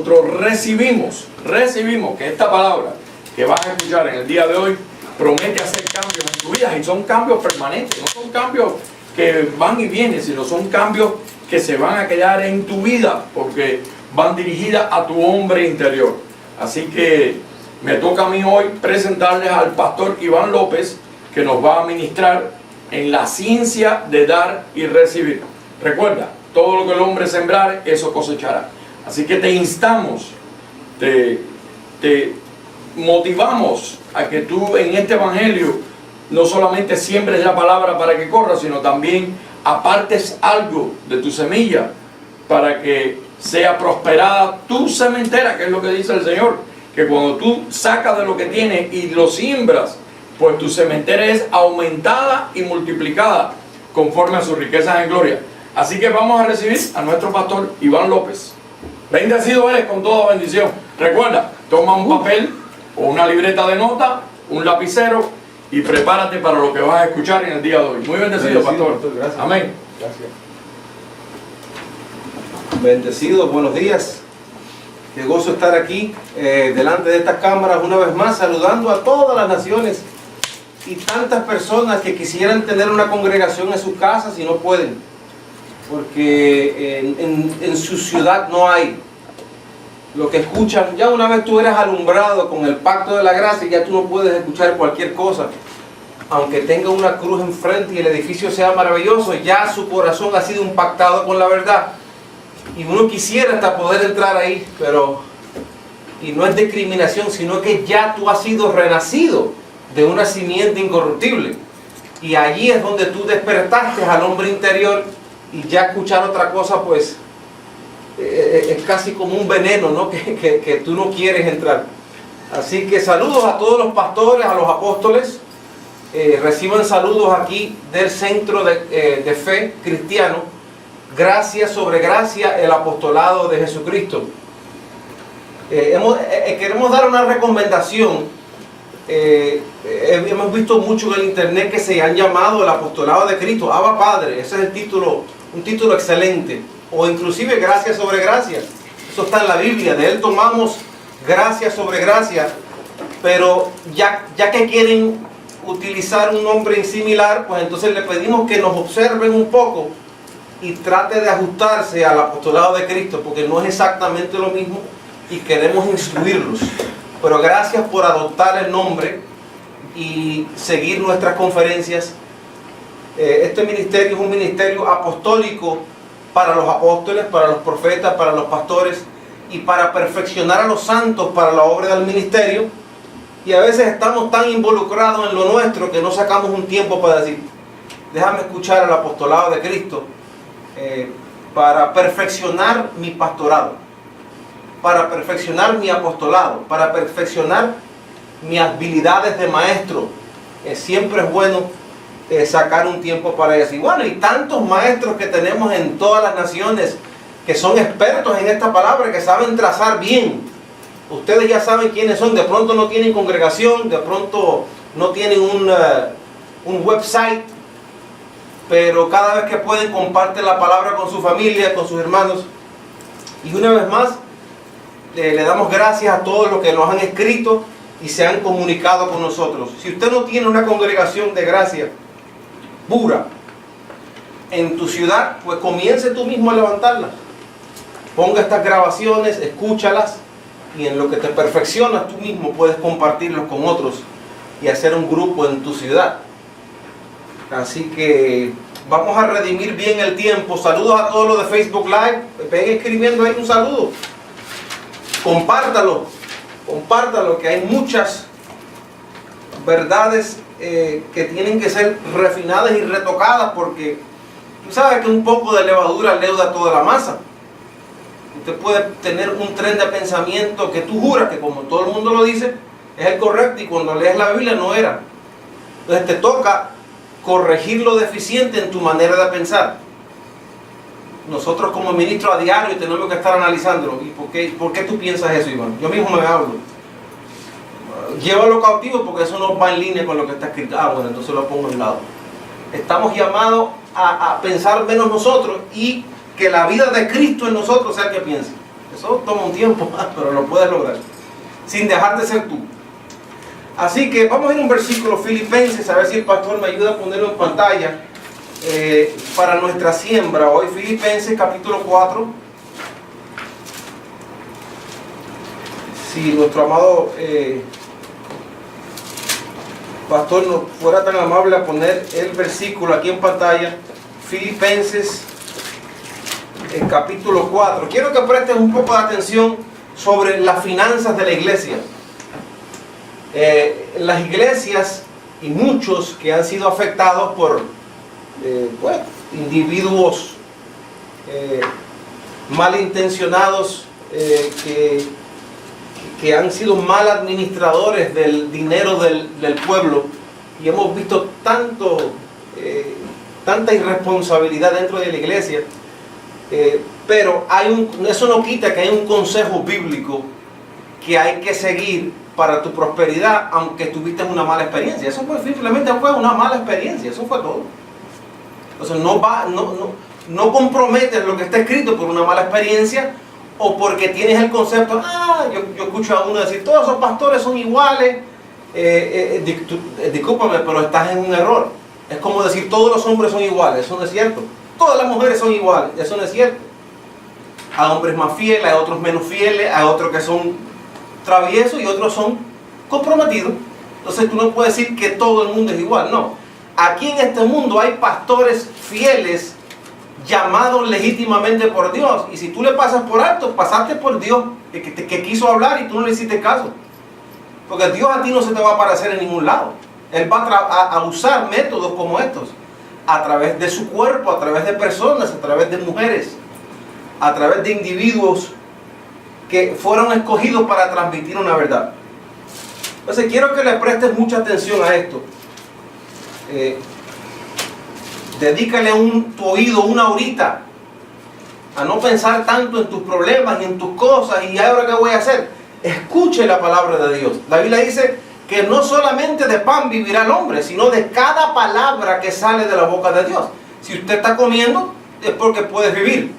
nosotros recibimos que esta palabra que vas a escuchar en el día de hoy promete hacer cambios en tu vida, y son cambios permanentes, no son cambios que van y vienen, sino son cambios que se van a quedar en tu vida porque van dirigidas a tu hombre interior. Así que me toca a mí hoy presentarles al pastor Iván López, que nos va a ministrar en la ciencia de dar y recibir. Recuerda, todo lo que el hombre sembrar, eso cosechará. Así que te instamos, te motivamos a que tú en este evangelio no solamente siembres la palabra para que corra, sino también apartes algo de tu semilla para que sea prosperada tu sementera, que es lo que dice el Señor, que cuando tú sacas de lo que tienes y lo siembras, pues tu sementera es aumentada y multiplicada conforme a sus riquezas en gloria. Así que vamos a recibir a nuestro pastor Iván López. Bendecido eres con toda bendición. Recuerda, toma un papel o una libreta de nota, un lapicero, y prepárate para lo que vas a escuchar en el día de hoy. Muy bendecido, pastor. Gracias. Amén. Gracias. Bendecidos, buenos días. Qué gozo estar aquí delante de estas cámaras una vez más, saludando a todas las naciones y tantas personas que quisieran tener una congregación en sus casas y no pueden, porque en su ciudad no hay. Lo que escuchan, ya una vez tú eres alumbrado con el pacto de la gracia, ya tú no puedes escuchar cualquier cosa. Aunque tenga una cruz enfrente y el edificio sea maravilloso, ya su corazón ha sido impactado con la verdad. Y uno quisiera hasta poder entrar ahí, y no es discriminación, sino que ya tú has sido renacido de una simiente incorruptible. Y allí es donde tú despertaste al hombre interior, y ya escuchar otra cosa, pues, es casi como un veneno, ¿no? que tú no quieres entrar. Así que saludos a todos los pastores, a los apóstoles. Reciban saludos aquí del Centro de Fe Cristiano. Gracia sobre gracia, el apostolado de Jesucristo. Queremos dar una recomendación. Hemos visto mucho en el internet que se han llamado el apostolado de Cristo. Abba Padre, ese es el título, un título excelente. O inclusive gracia sobre gracia. Eso está en la Biblia. De él tomamos gracia sobre gracia. Pero ya que quieren utilizar un nombre similar, pues entonces le pedimos que nos observen un poco y trate de ajustarse al apostolado de Cristo, porque no es exactamente lo mismo y queremos instruirlos. Pero gracias por adoptar el nombre y seguir nuestras conferencias. Este ministerio es un ministerio apostólico para los apóstoles, para los profetas, para los pastores y para perfeccionar a los santos para la obra del ministerio. Y a veces estamos tan involucrados en lo nuestro que no sacamos un tiempo para decir, déjame escuchar el apostolado de Cristo para perfeccionar mi pastorado, para perfeccionar mi apostolado, para perfeccionar mis habilidades de maestro. Siempre es bueno sacar un tiempo para eso. Y bueno, y tantos maestros que tenemos en todas las naciones que son expertos en esta palabra, que saben trazar bien. Ustedes ya saben quiénes son. De pronto no tienen congregación, de pronto no tienen un website, pero cada vez que pueden comparten la palabra con su familia, con sus hermanos. Y una vez más le damos gracias a todos los que nos han escrito y se han comunicado con nosotros. Si usted no tiene una congregación de gracia pura en tu ciudad, pues comience tú mismo a levantarla. Ponga estas grabaciones, escúchalas, y en lo que te perfeccionas tú mismo puedes compartirlos con otros y hacer un grupo en tu ciudad. Así que vamos a redimir bien el tiempo. Saludos a todos los de Facebook Live. Ven escribiendo ahí un saludo. Compártalo, que hay muchas verdades que tienen que ser refinadas y retocadas, porque tú sabes que un poco de levadura leuda toda la masa. Usted puede tener un tren de pensamiento que tú juras que, como todo el mundo lo dice, es el correcto, y cuando lees la Biblia no era. Entonces te toca corregir lo deficiente en tu manera de pensar. Nosotros como ministros a diario tenemos que estar analizándolo. ¿Y por qué tú piensas eso, Iván? Yo mismo me hablo. Llévalo cautivo, porque eso no va en línea con lo que está escrito. Bueno, entonces lo pongo a un lado. Estamos llamados a pensar menos nosotros y que la vida de Cristo en nosotros sea el que piense. Eso toma un tiempo, pero lo puedes lograr, sin dejar de ser tú. Así que vamos a ir a un versículo, Filipenses, a ver si el pastor me ayuda a ponerlo en pantalla, para nuestra siembra hoy. Filipenses capítulo 4. Si nuestro amado pastor nos fuera tan amable a poner el versículo aquí en pantalla. Filipenses capítulo 4. Quiero que prestes un poco de atención sobre las finanzas de la iglesia. Las iglesias, y muchos que han sido afectados por individuos malintencionados, que han sido mal administradores del dinero del pueblo, y hemos visto tanta irresponsabilidad dentro de la iglesia, pero eso no quita que hay un consejo bíblico que hay que seguir para tu prosperidad, aunque tuviste una mala experiencia. Eso simplemente fue una mala experiencia, eso fue todo. Entonces no comprometes lo que está escrito por una mala experiencia, o porque tienes el concepto, yo escucho a uno decir, todos esos pastores son iguales. Discúlpame, pero estás en un error. Es como decir, todos los hombres son iguales. Eso no es cierto. Todas las mujeres son iguales. Eso no es cierto. Hay hombres más fieles, hay otros menos fieles, hay otros que son traviesos y otros son comprometidos. Entonces tú no puedes decir que todo el mundo es igual. No. Aquí en este mundo hay pastores fieles, llamados legítimamente por Dios, y si tú le pasas por alto, pasaste por Dios, que quiso hablar y tú no le hiciste caso, porque Dios a ti no se te va a aparecer en ningún lado. Él va a usar métodos como estos, a través de su cuerpo, a través de personas, a través de mujeres, a través de individuos que fueron escogidos para transmitir una verdad. Entonces quiero que le prestes mucha atención a esto. Dedícale tu oído una horita a no pensar tanto en tus problemas y en tus cosas y ahora qué voy a hacer. Escuche la palabra de Dios. La Biblia dice que no solamente de pan vivirá el hombre, sino de cada palabra que sale de la boca de Dios. Si usted está comiendo, es porque puedes vivir.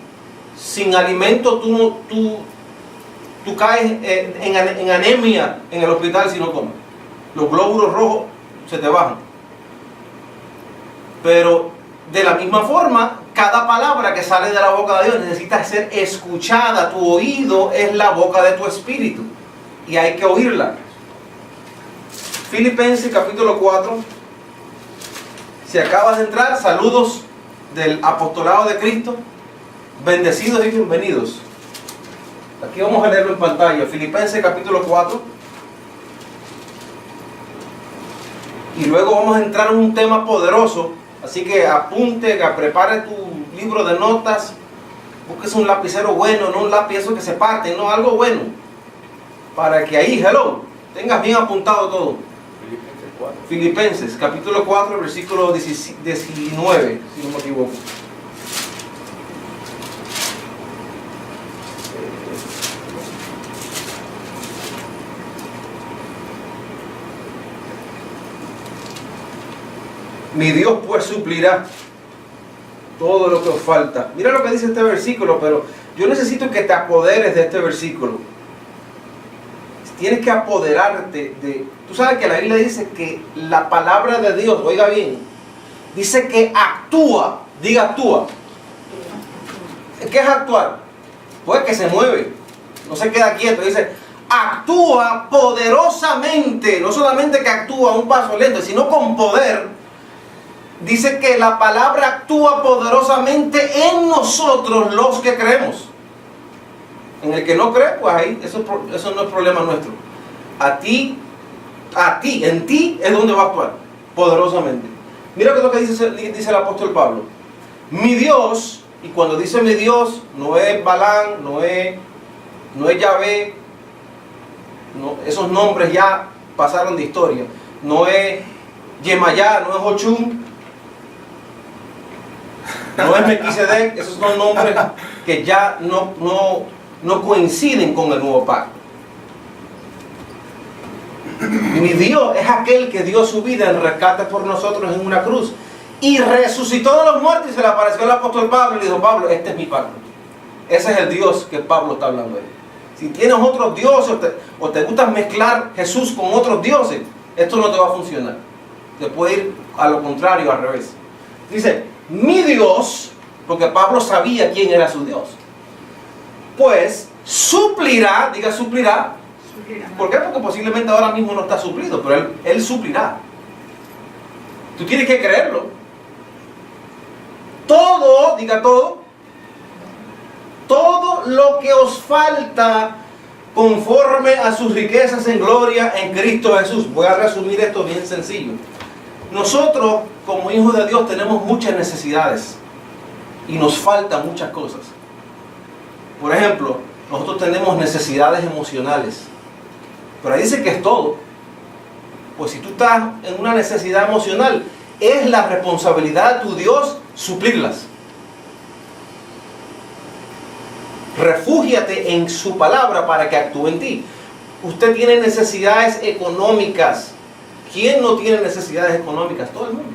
Sin alimento tú caes en anemia en el hospital si no comes. Los glóbulos rojos se te bajan. Pero de la misma forma, cada palabra que sale de la boca de Dios necesita ser escuchada. Tu oído es la boca de tu espíritu y hay que oírla. Filipenses capítulo 4. Si acabas de entrar, saludos del apostolado de Cristo. Bendecidos y bienvenidos. Aquí vamos a leerlo en pantalla. Filipenses capítulo 4. Y luego vamos a entrar en un tema poderoso. Así que apunte, que prepare tu libro de notas, busques un lapicero bueno, no un lápiz eso que se parte, no, algo bueno, para que ahí, tengas bien apuntado todo. Filipenses, capítulo 4, versículo 19, si no me equivoco. Mi Dios pues suplirá todo lo que os falta. Mira lo que dice este versículo, pero yo necesito que te apoderes de este versículo. Tienes que apoderarte de... Tú sabes que la Biblia dice que la palabra de Dios, oiga bien, dice que actúa. Diga actúa. ¿Qué es actuar? Pues que se mueve, no se queda quieto. Dice, actúa poderosamente. No solamente que actúa a un paso lento, sino con poder. Dice que la palabra actúa poderosamente en nosotros los que creemos. En el que no cree, pues ahí, eso no es problema nuestro. En ti es donde va a actuar poderosamente. Mira que es lo que dice el apóstol Pablo. Mi Dios, y cuando dice mi Dios, no es Balán, no es Yahvé, no, esos nombres ya pasaron de historia. No es Yemayá, no es Ochum, no es Melquisedec. Esos son nombres que ya no coinciden con el nuevo pacto. Mi Dios es aquel que dio su vida en rescate por nosotros en una cruz y resucitó de los muertos, y se le apareció al apóstol Pablo y le dijo, Pablo, este es mi pacto. Ese es el Dios que Pablo está hablando ahí. Si tienes otros dioses o te gusta mezclar Jesús con otros dioses, esto no te va a funcionar. Te puede ir a lo contrario, al revés. Dice, mi Dios, porque Pablo sabía quién era su Dios, pues suplirá, diga suplirá. ¿Por qué? Porque posiblemente ahora mismo no está suplido, pero Él suplirá. Tú tienes que creerlo. Todo, diga todo, todo lo que os falta conforme a sus riquezas en gloria en Cristo Jesús. Voy a resumir esto bien sencillo. Nosotros, como hijos de Dios, tenemos muchas necesidades y nos faltan muchas cosas. Por ejemplo, nosotros tenemos necesidades emocionales, pero ahí dice que es todo. Pues si tú estás en una necesidad emocional, es la responsabilidad de tu Dios suplirlas. Refúgiate en su palabra para que actúe en ti. Usted tiene necesidades económicas. ¿Quién no tiene necesidades económicas? Todo el mundo.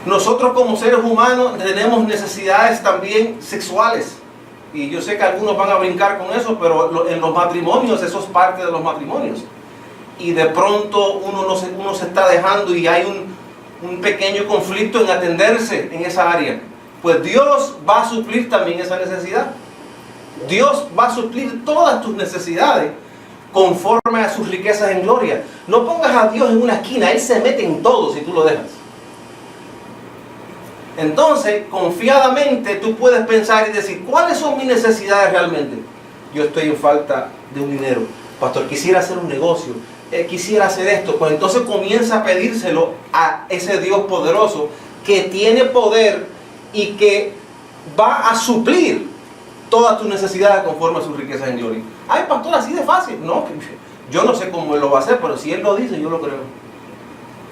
Nosotros como seres humanos tenemos necesidades también sexuales. Y yo sé que algunos van a brincar con eso, pero en los matrimonios eso es parte de los matrimonios. Y de pronto uno se está dejando y hay un pequeño conflicto en atenderse en esa área. Pues Dios va a suplir también esa necesidad. Dios va a suplir todas tus necesidades conforme a sus riquezas en gloria. No pongas a Dios en una esquina, Él se mete en todo si tú lo dejas. Entonces, confiadamente tú puedes pensar y decir, ¿cuáles son mis necesidades realmente? Yo estoy en falta de un dinero. Pastor, quisiera hacer un negocio, quisiera hacer esto. Pues entonces comienza a pedírselo a ese Dios poderoso que tiene poder y que va a suplir todas tus necesidades conforme a sus riquezas en gloria. Ay, pastor, así de fácil. No, yo no sé cómo Él lo va a hacer, pero si Él lo dice, yo lo creo.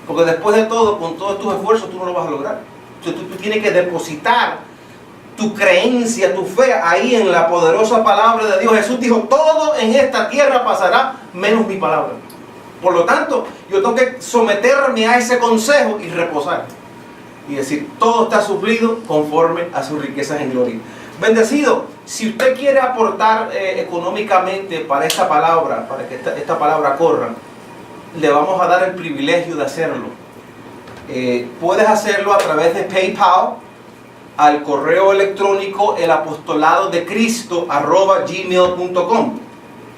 Porque después de todo, con todos tus esfuerzos, tú no lo vas a lograr. Tú tienes que depositar tu creencia, tu fe ahí en la poderosa palabra de Dios. Jesús dijo, todo en esta tierra pasará menos mi palabra. Por lo tanto, yo tengo que someterme a ese consejo y reposar. Y decir, todo está suplido conforme a sus riquezas en gloria. Bendecido, si usted quiere aportar económicamente para esta palabra, para que esta palabra corra, le vamos a dar el privilegio de hacerlo. Puedes hacerlo a través de PayPal al correo electrónico elapostoladodecristo@gmail.com.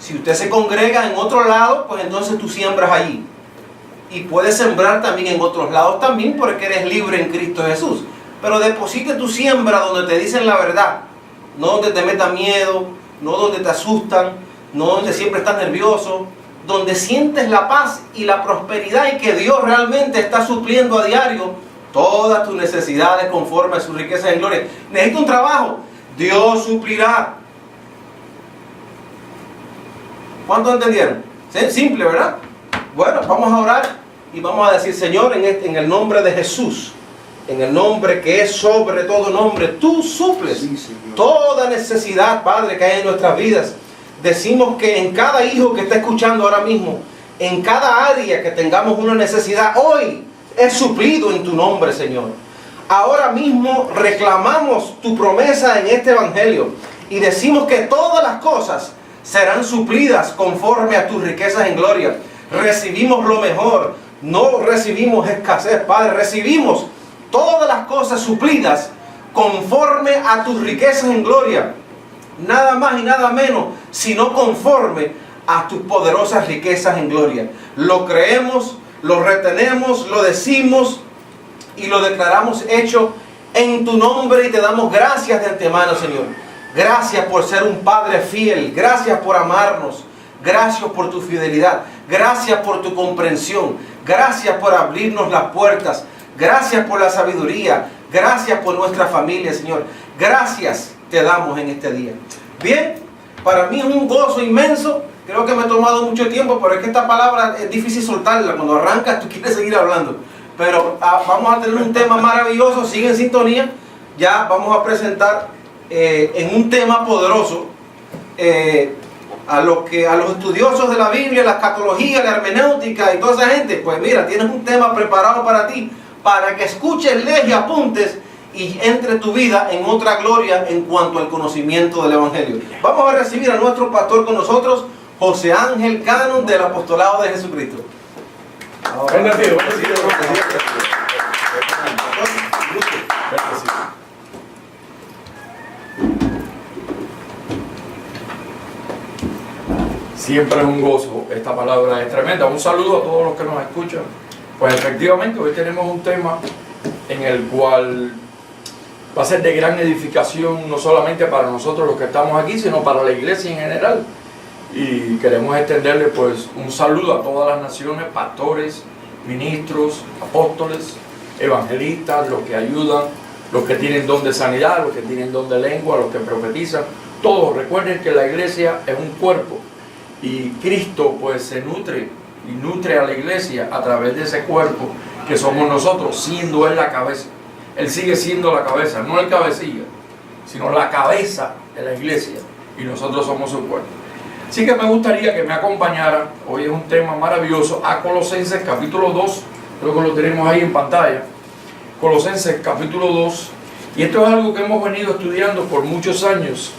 Si usted se congrega en otro lado, pues entonces tú siembras allí. Y puedes sembrar también en otros lados también, porque eres libre en Cristo Jesús. Pero deposite tu siembra donde te dicen la verdad, no donde te metan miedo, no donde te asustan, no donde siempre estás nervioso, donde sientes la paz y la prosperidad y que Dios realmente está supliendo a diario todas tus necesidades conforme a su riqueza en gloria. Necesito un trabajo, Dios suplirá. ¿Cuántos entendieron? Simple, ¿verdad? Bueno, vamos a orar y vamos a decir, Señor, en el nombre de Jesús, en el nombre que es sobre todo nombre, tú suples toda necesidad, Padre, que hay en nuestras vidas. Decimos que en cada hijo que está escuchando ahora mismo, en cada área que tengamos una necesidad, hoy es suplido en tu nombre, Señor. Ahora mismo reclamamos tu promesa en este evangelio y decimos que todas las cosas serán suplidas conforme a tus riquezas en gloria. Recibimos lo mejor, no recibimos escasez, Padre, recibimos todas las cosas suplidas conforme a tus riquezas en gloria. Nada más y nada menos, sino conforme a tus poderosas riquezas en gloria. Lo creemos, lo retenemos, lo decimos y lo declaramos hecho en tu nombre y te damos gracias de antemano, Señor. Gracias por ser un Padre fiel, gracias por amarnos, gracias por tu fidelidad, gracias por tu comprensión, gracias por abrirnos las puertas, gracias por la sabiduría, gracias por nuestra familia, Señor. Gracias te damos en este día. Bien, para mí es un gozo inmenso. Creo que me ha tomado mucho tiempo, pero es que esta palabra es difícil soltarla. Cuando arrancas tú quieres seguir hablando. Pero vamos a tener un tema maravilloso. Sigue en sintonía. Ya vamos a presentar en un tema poderoso a los estudiosos de la Biblia, la escatología, la hermenéutica y toda esa gente. Pues mira, tienes un tema preparado para ti, para que escuches, lees y apuntes y entre tu vida en otra gloria en cuanto al conocimiento del Evangelio. Vamos a recibir a nuestro pastor con nosotros, José Ángel Cannon, del Apostolado de Jesucristo. Bendecido. Siempre es un gozo, esta palabra es tremenda. Un saludo a todos los que nos escuchan. Pues efectivamente hoy tenemos un tema en el cual va a ser de gran edificación, no solamente para nosotros los que estamos aquí, sino para la iglesia en general. Y queremos extenderle pues un saludo a todas las naciones, pastores, ministros, apóstoles, evangelistas, los que ayudan, los que tienen don de sanidad, los que tienen don de lengua, los que profetizan. Todos recuerden que la iglesia es un cuerpo y Cristo pues se nutre y nutre a la iglesia a través de ese cuerpo que somos nosotros, siendo Él la cabeza. Él sigue siendo la cabeza, no el cabecilla, sino la cabeza de la iglesia, y nosotros somos su cuerpo. Así que me gustaría que me acompañara, hoy es un tema maravilloso, a Colosenses capítulo 2, creo que lo tenemos ahí en pantalla, Colosenses capítulo 2, y esto es algo que hemos venido estudiando por muchos años,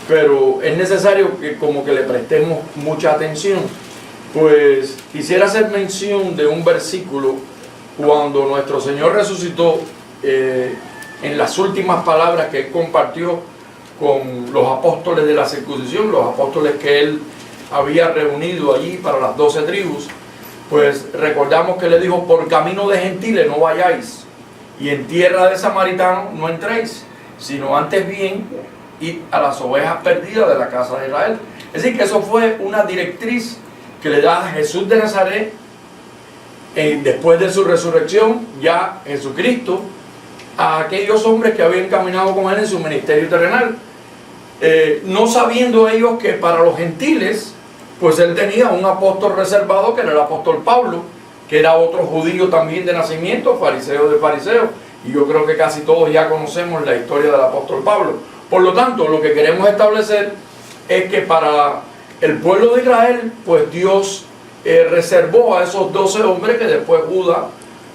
pero es necesario que como que le prestemos mucha atención. Pues quisiera hacer mención de un versículo cuando nuestro Señor resucitó, en las últimas palabras que Él compartió con los apóstoles de la circuncisión, los apóstoles que Él había reunido allí para las 12 tribus, pues recordamos que le dijo: por camino de gentiles no vayáis, y en tierra de samaritanos no entréis, sino antes bien id a las ovejas perdidas de la casa de Israel. Es decir, que eso fue una directriz que le da a Jesús de Nazaret, después de su resurrección, ya Jesucristo, a aquellos hombres que habían caminado con Él en su ministerio terrenal, no sabiendo ellos que para los gentiles, pues Él tenía un apóstol reservado, que era el apóstol Pablo, que era otro judío también de nacimiento, fariseo de fariseos, y yo creo que casi todos ya conocemos la historia del apóstol Pablo. Por lo tanto, lo que queremos establecer es que para el pueblo de Israel, pues Dios reservó a esos 12 hombres que después Judas,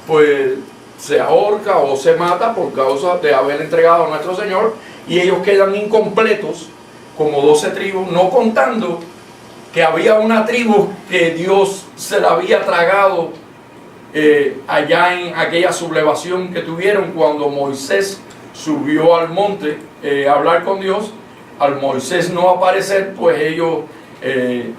pues se ahorca o se mata por causa de haber entregado a nuestro Señor, y ellos quedan incompletos como 12 tribus, no contando que había una tribu que Dios se la había tragado allá en aquella sublevación que tuvieron cuando Moisés subió al monte a hablar con Dios. Al Moisés no aparecer, pues ellos,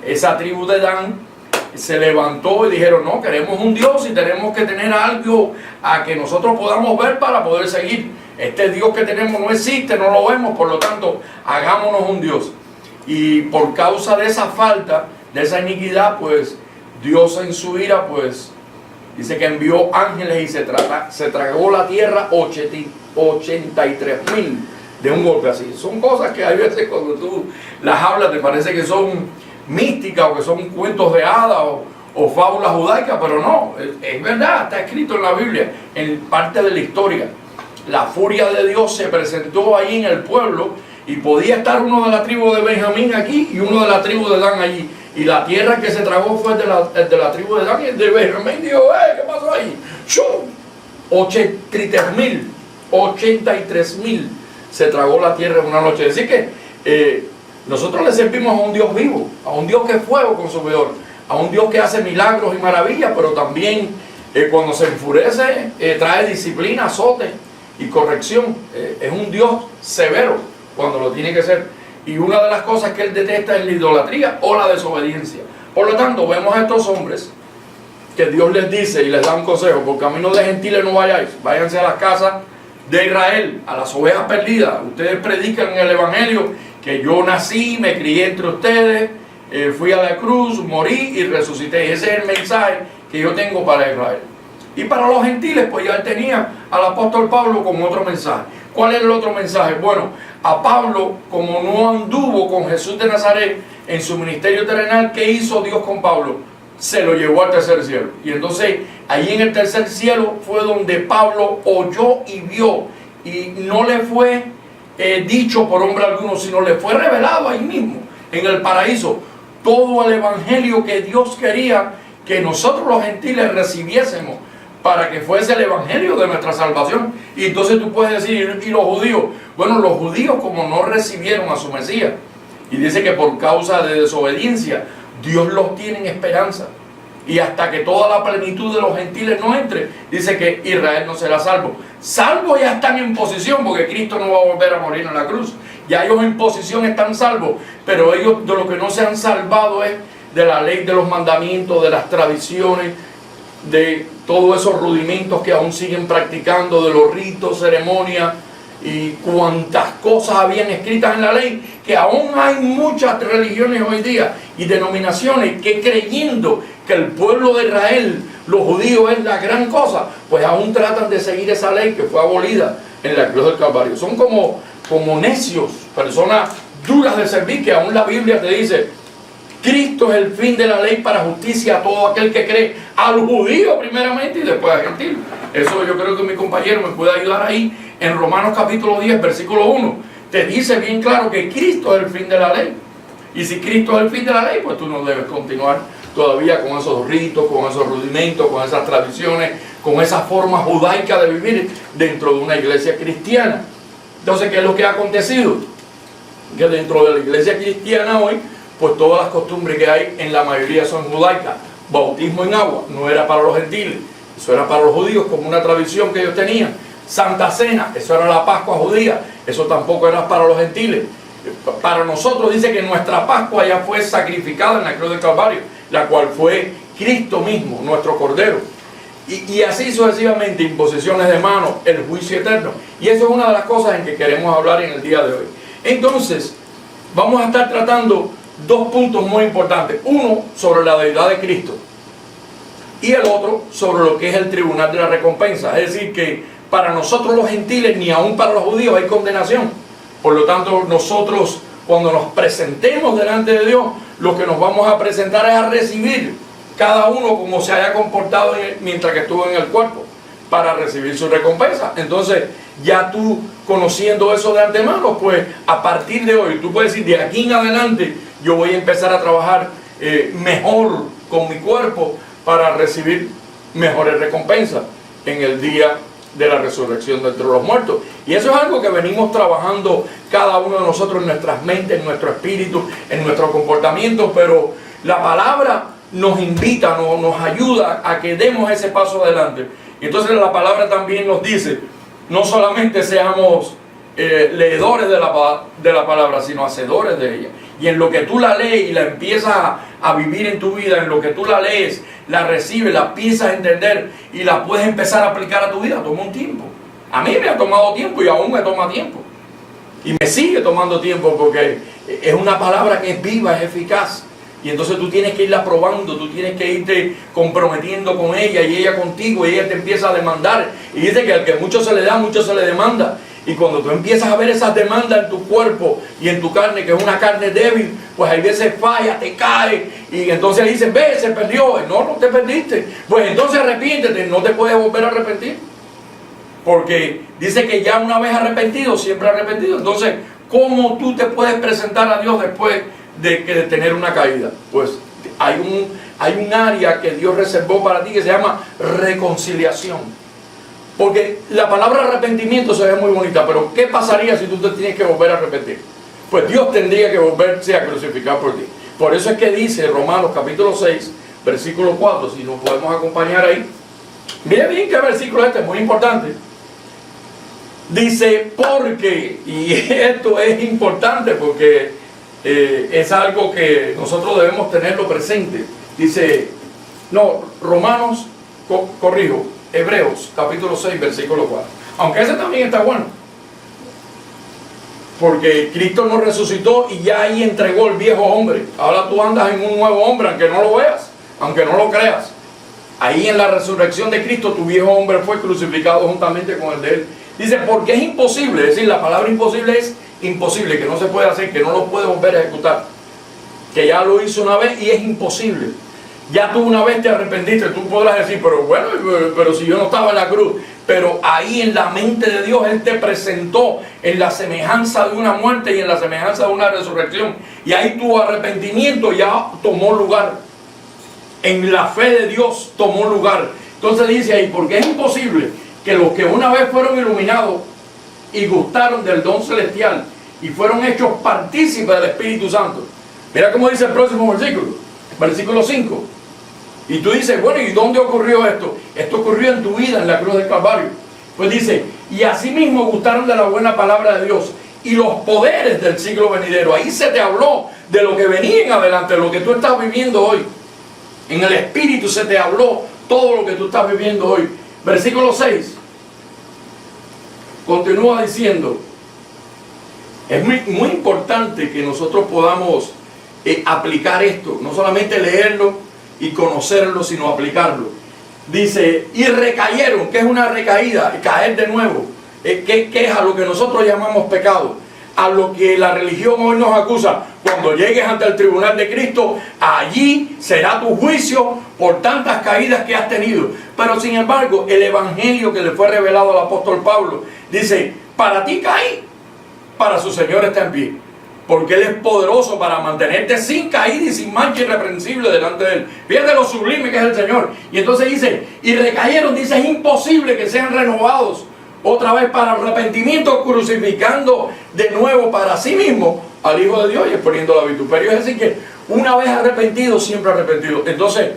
esa tribu de Dan, se levantó y dijeron: no, queremos un Dios y tenemos que tener algo a que nosotros podamos ver para poder seguir. Este Dios que tenemos no existe, no lo vemos, por lo tanto, hagámonos un Dios. Y por causa de esa falta, de esa iniquidad, pues Dios en su ira, pues dice que envió ángeles y se tragó la tierra 83,000 de un golpe así. Son cosas que hay veces cuando tú las hablas te parece que son místicas o que son cuentos de hadas o fábulas judaicas, pero no, es verdad, está escrito en la Biblia, en parte de la historia. La furia de Dios se presentó ahí en el pueblo, y podía estar uno de la tribu de Benjamín aquí y uno de la tribu de Dan allí, y la tierra que se tragó fue de la tribu de Dan, y el de Benjamín dijo: ¿qué pasó ahí? ¡Shum! 83,000 se tragó la tierra en una noche. Es decir que nosotros le servimos a un Dios vivo, a un Dios que es fuego consumidor, a un Dios que hace milagros y maravillas, pero también cuando se enfurece trae disciplina, azote y corrección. Es un Dios severo cuando lo tiene que ser, y una de las cosas que Él detesta es la idolatría o la desobediencia. Por lo tanto, vemos a estos hombres que Dios les dice y les da un consejo: por camino de gentiles no vayáis, váyanse a las casas de Israel, a las ovejas perdidas. Ustedes predican en el Evangelio que yo nací, me crié entre ustedes, fui a la cruz, morí y resucité. Ese es el mensaje que yo tengo para Israel. Y para los gentiles, pues ya él tenía al apóstol Pablo con otro mensaje. ¿Cuál es el otro mensaje? Bueno, a Pablo, como no anduvo con Jesús de Nazaret en su ministerio terrenal, ¿qué hizo Dios con Pablo? Se lo llevó al tercer cielo. Y entonces, ahí en el tercer cielo fue donde Pablo oyó y vio, y no le fue dicho por hombre alguno, sino le fue revelado ahí mismo, en el paraíso, todo el evangelio que Dios quería que nosotros los gentiles recibiésemos para que fuese el evangelio de nuestra salvación. Y entonces tú puedes decir, ¿y los judíos? Bueno, los judíos como no recibieron a su Mesías, y dice que por causa de desobediencia, Dios los tiene en esperanza. Y hasta que toda la plenitud de los gentiles no entre, dice que Israel no será salvo. Salvos ya están en posición, porque Cristo no va a volver a morir en la cruz. Ya ellos en posición están salvos, pero ellos de lo que no se han salvado es de la ley, de los mandamientos, de las tradiciones, de todos esos rudimentos que aún siguen practicando, de los ritos, ceremonias y cuantas cosas habían escritas en la ley, que aún hay muchas religiones hoy día y denominaciones que creyendo que el pueblo de Israel, los judíos, es la gran cosa, pues aún tratan de seguir esa ley que fue abolida en la cruz del Calvario. Son como necios, personas duras de servir, que aún la Biblia te dice: Cristo es el fin de la ley para justicia a todo aquel que cree, al judío primeramente y después al gentil. Eso yo creo que mi compañero me puede ayudar ahí. En Romanos capítulo 10, versículo 1, te dice bien claro que Cristo es el fin de la ley. Y si Cristo es el fin de la ley, pues tú no debes continuar todavía con esos ritos, con esos rudimentos, con esas tradiciones, con esa forma judaica de vivir dentro de una iglesia cristiana. Entonces, ¿qué es lo que ha acontecido? Que dentro de la iglesia cristiana hoy, pues todas las costumbres que hay en la mayoría son judaicas. Bautismo en agua no era para los gentiles, eso era para los judíos como una tradición que ellos tenían. Santa Cena, eso era la Pascua judía, eso tampoco era para los gentiles. Para nosotros dice que nuestra Pascua ya fue sacrificada en la cruz del Calvario, la cual fue Cristo mismo, nuestro Cordero. Y así sucesivamente, imposiciones de manos, el juicio eterno. Y eso es una de las cosas en que queremos hablar en el día de hoy. Entonces, vamos a estar tratando dos puntos muy importantes. Uno, sobre la deidad de Cristo. Y el otro, sobre lo que es el tribunal de la recompensa. Es decir, que para nosotros los gentiles, ni aún para los judíos, hay condenación. Por lo tanto, nosotros, cuando nos presentemos delante de Dios, lo que nos vamos a presentar es a recibir cada uno como se haya comportado mientras que estuvo en el cuerpo, para recibir su recompensa. Entonces, ya tú conociendo eso de antemano, pues a partir de hoy, tú puedes decir, de aquí en adelante, yo voy a empezar a trabajar mejor con mi cuerpo para recibir mejores recompensas en el día de la resurrección de entre los muertos. Y eso es algo que venimos trabajando cada uno de nosotros en nuestras mentes, en nuestro espíritu, en nuestro comportamiento, pero la palabra nos invita, nos ayuda a que demos ese paso adelante. Y entonces la palabra también nos dice, no solamente seamos leedores de la palabra, sino hacedores de ella. Y en lo que tú la lees y la empiezas a vivir en tu vida, en lo que tú la lees, la recibes, la empiezas a entender y la puedes empezar a aplicar a tu vida, toma un tiempo. A mí me ha tomado tiempo y aún me toma tiempo. Y me sigue tomando tiempo porque es una palabra que es viva, es eficaz. Y entonces tú tienes que irla probando, tú tienes que irte comprometiendo con ella y ella contigo, y ella te empieza a demandar. Y dice que al que mucho se le da, mucho se le demanda. Y cuando tú empiezas a ver esas demandas en tu cuerpo y en tu carne, que es una carne débil, pues hay veces falla, te cae, y entonces dicen, ve, se perdió. No, no te perdiste. Pues entonces arrepiéntete, no te puedes volver a arrepentir. Porque dice que ya una vez arrepentido, siempre arrepentido. Entonces, ¿cómo tú te puedes presentar a Dios después de tener una caída? Pues hay un área que Dios reservó para ti que se llama reconciliación. Porque la palabra arrepentimiento se ve muy bonita, pero ¿qué pasaría si tú te tienes que volver a arrepentir? Pues Dios tendría que volverse a crucificar por ti. Por eso es que dice Romanos capítulo 6, versículo 4, si nos podemos acompañar ahí. Mire bien qué versículo es muy importante. Dice, porque, y esto es importante porque es algo que nosotros debemos tenerlo presente. Dice, no, Romanos, corrijo, Hebreos capítulo 6, versículo 4. Aunque ese también está bueno. Porque Cristo nos resucitó y ya ahí entregó el viejo hombre. Ahora tú andas en un nuevo hombre, aunque no lo veas, aunque no lo creas. Ahí en la resurrección de Cristo tu viejo hombre fue crucificado juntamente con el de él. Dice, porque es imposible, es decir, la palabra imposible es imposible, que no se puede hacer, que no lo puede volver a ejecutar. Que ya lo hizo una vez y es imposible. Ya tú una vez te arrepentiste, tú podrás decir, pero bueno, pero si yo no estaba en la cruz. Pero ahí en la mente de Dios, Él te presentó en la semejanza de una muerte y en la semejanza de una resurrección. Y ahí tu arrepentimiento ya tomó lugar. En la fe de Dios tomó lugar. Entonces dice ahí, porque es imposible que los que una vez fueron iluminados y gustaron del don celestial y fueron hechos partícipes del Espíritu Santo. Mira cómo dice el próximo versículo, versículo 5. Y tú dices, bueno, ¿y dónde ocurrió esto? Esto ocurrió en tu vida, en la cruz del Calvario. Pues dice, y asimismo gustaron de la buena palabra de Dios y los poderes del siglo venidero. Ahí se te habló de lo que venía en adelante, de lo que tú estás viviendo hoy. En el Espíritu se te habló todo lo que tú estás viviendo hoy. Versículo 6. Continúa diciendo, es muy importante que nosotros podamos aplicar esto, no solamente leerlo y conocerlo, sino aplicarlo. Dice, y recayeron. ¿Qué es una recaída? Caer de nuevo. ¿Qué es a lo que nosotros llamamos pecado? A lo que la religión hoy nos acusa. Cuando llegues ante el tribunal de Cristo, allí será tu juicio por tantas caídas que has tenido. Pero sin embargo, el evangelio que le fue revelado al apóstol Pablo dice, para ti caí, para su Señor está en pie, porque Él es poderoso para mantenerte sin caída y sin mancha irreprensible delante de Él. Fíjate lo sublime que es el Señor. Y entonces dice, y recayeron. Dice, es imposible que sean renovados otra vez para arrepentimiento, crucificando de nuevo para sí mismo al Hijo de Dios y exponiendo la vituperio. Es decir que una vez arrepentido, siempre arrepentido. Entonces,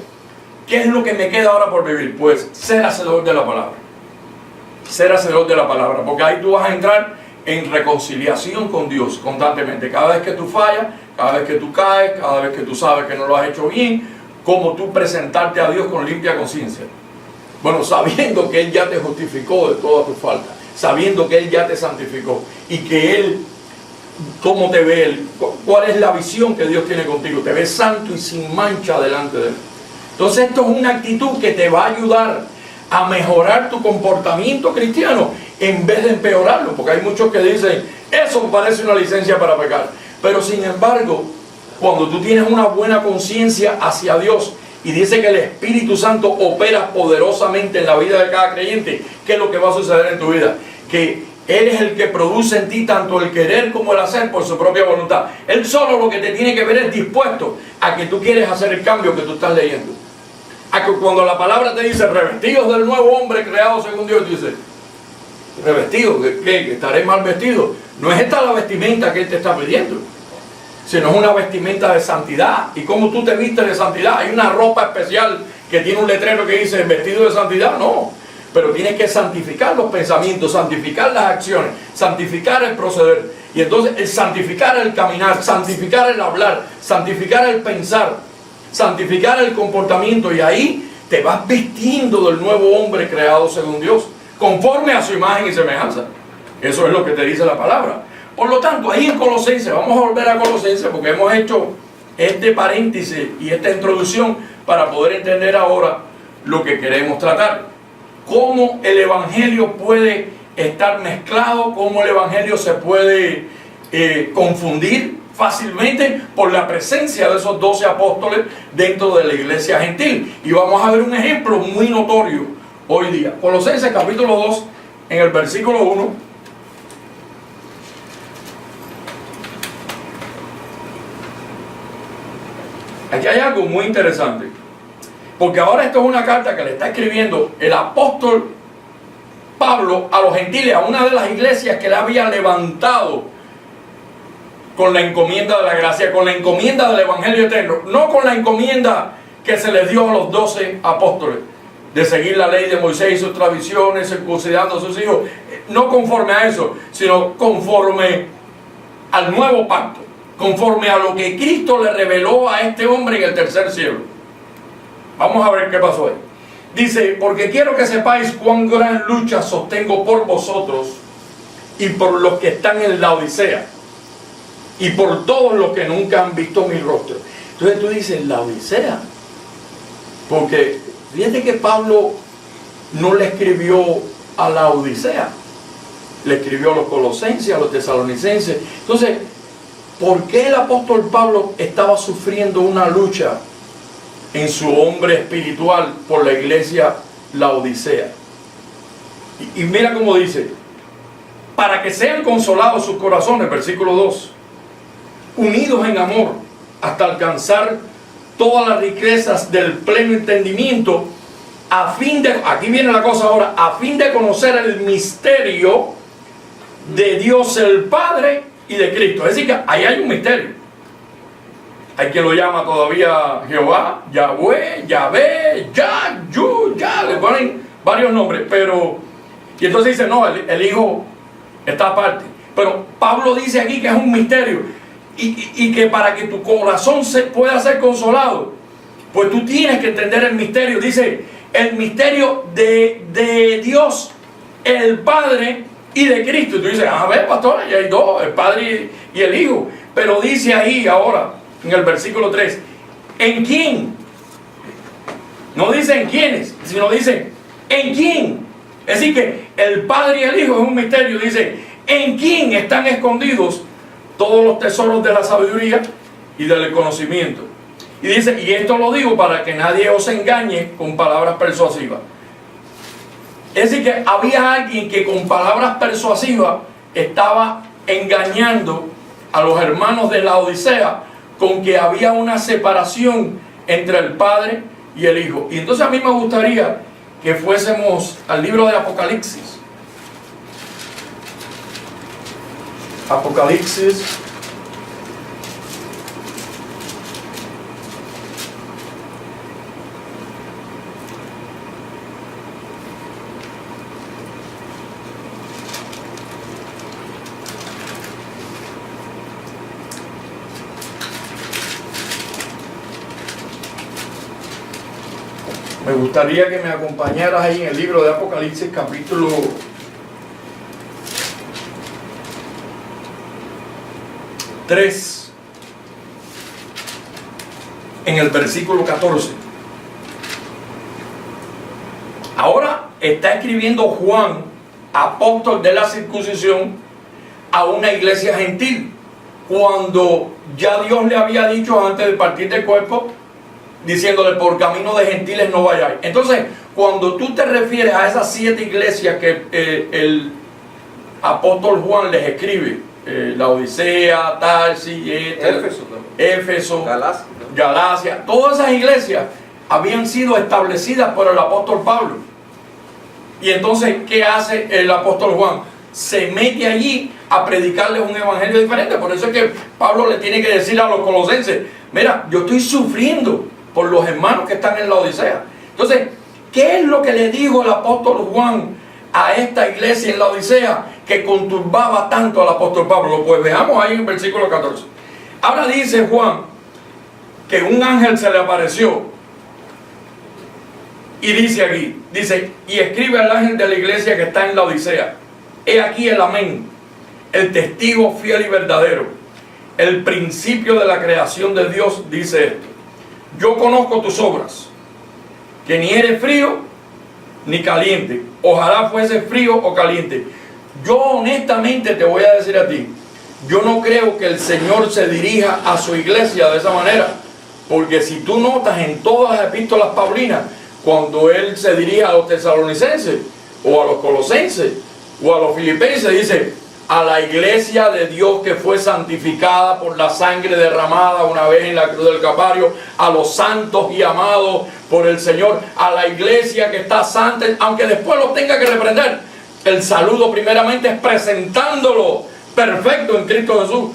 ¿qué es lo que me queda ahora por vivir? Pues ser hacedor de la palabra. Ser hacedor de la palabra, porque ahí tú vas a entrar en reconciliación con Dios constantemente. Cada vez que tú fallas, cada vez que tú caes, cada vez que tú sabes que no lo has hecho bien, como tú presentarte a Dios con limpia conciencia. Bueno, sabiendo que Él ya te justificó de todas tus faltas, sabiendo que Él ya te santificó y que Él, ¿cómo te ve Él? ¿Cuál es la visión que Dios tiene contigo? Te ve santo y sin mancha delante de Él. Entonces esto es una actitud que te va a ayudar a mejorar tu comportamiento cristiano en vez de empeorarlo, porque hay muchos que dicen, eso parece una licencia para pecar. Pero sin embargo, cuando tú tienes una buena conciencia hacia Dios, y dice que el Espíritu Santo opera poderosamente en la vida de cada creyente, ¿qué es lo que va a suceder en tu vida? Que Él es el que produce en ti tanto el querer como el hacer por su propia voluntad. Él solo lo que te tiene que ver es dispuesto a que tú quieres hacer el cambio que tú estás leyendo. A que cuando la palabra te dice, revestidos del nuevo hombre creado según Dios, dice, revestido, ¿qué? ¿Estaré mal vestido? No es esta la vestimenta que Él te está pidiendo, sino es una vestimenta de santidad. ¿Y cómo tú te vistes de santidad? ¿Hay una ropa especial que tiene un letrero que dice vestido de santidad? No, pero tienes que santificar los pensamientos, santificar las acciones, santificar el proceder, y entonces santificar el caminar, santificar el hablar, santificar el pensar, santificar el comportamiento, y ahí te vas vistiendo del nuevo hombre creado según Dios, conforme a su imagen y semejanza. Eso es lo que te dice la palabra. Por lo tanto, ahí en Colosenses, vamos a volver a Colosenses porque hemos hecho este paréntesis y esta introducción para poder entender ahora lo que queremos tratar. Cómo el Evangelio puede estar mezclado, cómo el Evangelio se puede confundir fácilmente por la presencia de esos 12 apóstoles dentro de la iglesia gentil. Y vamos a ver un ejemplo muy notorio hoy día. Colosenses capítulo 2, en el versículo 1. Aquí hay algo muy interesante, porque ahora esto es una carta que le está escribiendo el apóstol Pablo a los gentiles, a una de las iglesias que le había levantado con la encomienda de la gracia, con la encomienda del evangelio eterno, no con la encomienda que se les dio a los 12 apóstoles, de seguir la ley de Moisés y sus tradiciones, circuncidando a sus hijos, no conforme a eso, sino conforme al nuevo pacto, conforme a lo que Cristo le reveló a este hombre en el tercer cielo. Vamos a ver qué pasó ahí. Dice, porque quiero que sepáis cuán gran lucha sostengo por vosotros y por los que están en la Odisea y por todos los que nunca han visto mi rostro. Entonces tú dices, la Odisea, porque fíjate que Pablo no le escribió a la Odisea, le escribió a los colosenses, a los tesalonicenses. Entonces, ¿por qué el apóstol Pablo estaba sufriendo una lucha en su hombre espiritual por la iglesia Laodicea? Y mira cómo dice, para que sean consolados sus corazones, versículo 2, unidos en amor, hasta alcanzar todas las riquezas del pleno entendimiento aquí viene la cosa ahora, a fin de conocer el misterio de Dios el Padre y de Cristo. Es decir, que ahí hay un misterio. Hay quien lo llama todavía Jehová, Yahweh, Yahvé, Ya, le ponen varios nombres, pero, y entonces dice, no, el Hijo está aparte. Pero Pablo dice aquí que es un misterio, y que para que tu corazón se pueda ser consolado, pues tú tienes que entender el misterio. Dice, el misterio de Dios, el Padre y de Cristo. Y tú dices, a ver, pastor, ya hay dos, el Padre y el Hijo. Pero dice ahí ahora, en el versículo 3, ¿en quién? No dice en quiénes, sino dice, ¿en quién? Es decir, que el Padre y el Hijo es un misterio. Dice, ¿en quién están escondidos todos los tesoros de la sabiduría y del conocimiento? Y dice, y esto lo digo para que nadie os engañe con palabras persuasivas. Es decir, que había alguien que con palabras persuasivas estaba engañando a los hermanos de la Odisea con que había una separación entre el Padre y el Hijo. Y entonces a mí me gustaría que fuésemos al libro de Apocalipsis. Apocalipsis. Me gustaría que me acompañaras ahí en el libro de Apocalipsis, capítulo 3, en el versículo 14. Ahora está escribiendo Juan, apóstol de la circuncisión, a una iglesia gentil, cuando ya Dios le había dicho antes de partir del cuerpo, diciéndole, por camino de gentiles no vayáis. Entonces, cuando tú te refieres a esas 7 iglesias que el apóstol Juan les escribe, la Odisea, Tarsis, Éfeso, Galacia, todas esas iglesias habían sido establecidas por el apóstol Pablo. Y entonces, ¿qué hace el apóstol Juan? Se mete allí a predicarles un evangelio diferente. Por eso es que Pablo le tiene que decir a los colosenses, mira, yo estoy sufriendo por los hermanos que están en la Odisea. Entonces, ¿qué es lo que le dijo el apóstol Juan a esta iglesia en la Odisea que conturbaba tanto al apóstol Pablo? Pues veamos ahí en el versículo 14. Ahora dice Juan que un ángel se le apareció y dice aquí, dice, y escribe al ángel de la iglesia que está en la Odisea, he aquí el amén, el testigo fiel y verdadero, el principio de la creación de Dios, dice esto: yo conozco tus obras, que ni eres frío ni caliente. Ojalá fuese frío o caliente. Yo honestamente te voy a decir a ti, yo no creo que el Señor se dirija a su iglesia de esa manera, porque si tú notas en todas las epístolas paulinas, cuando Él se dirige a los tesalonicenses, o a los colosenses, o a los filipenses, dice, a la iglesia de Dios que fue santificada por la sangre derramada una vez en la cruz del Calvario, a los santos y amados por el Señor, a la iglesia que está santa, aunque después los tenga que reprender. El saludo primeramente es presentándolo perfecto en Cristo Jesús,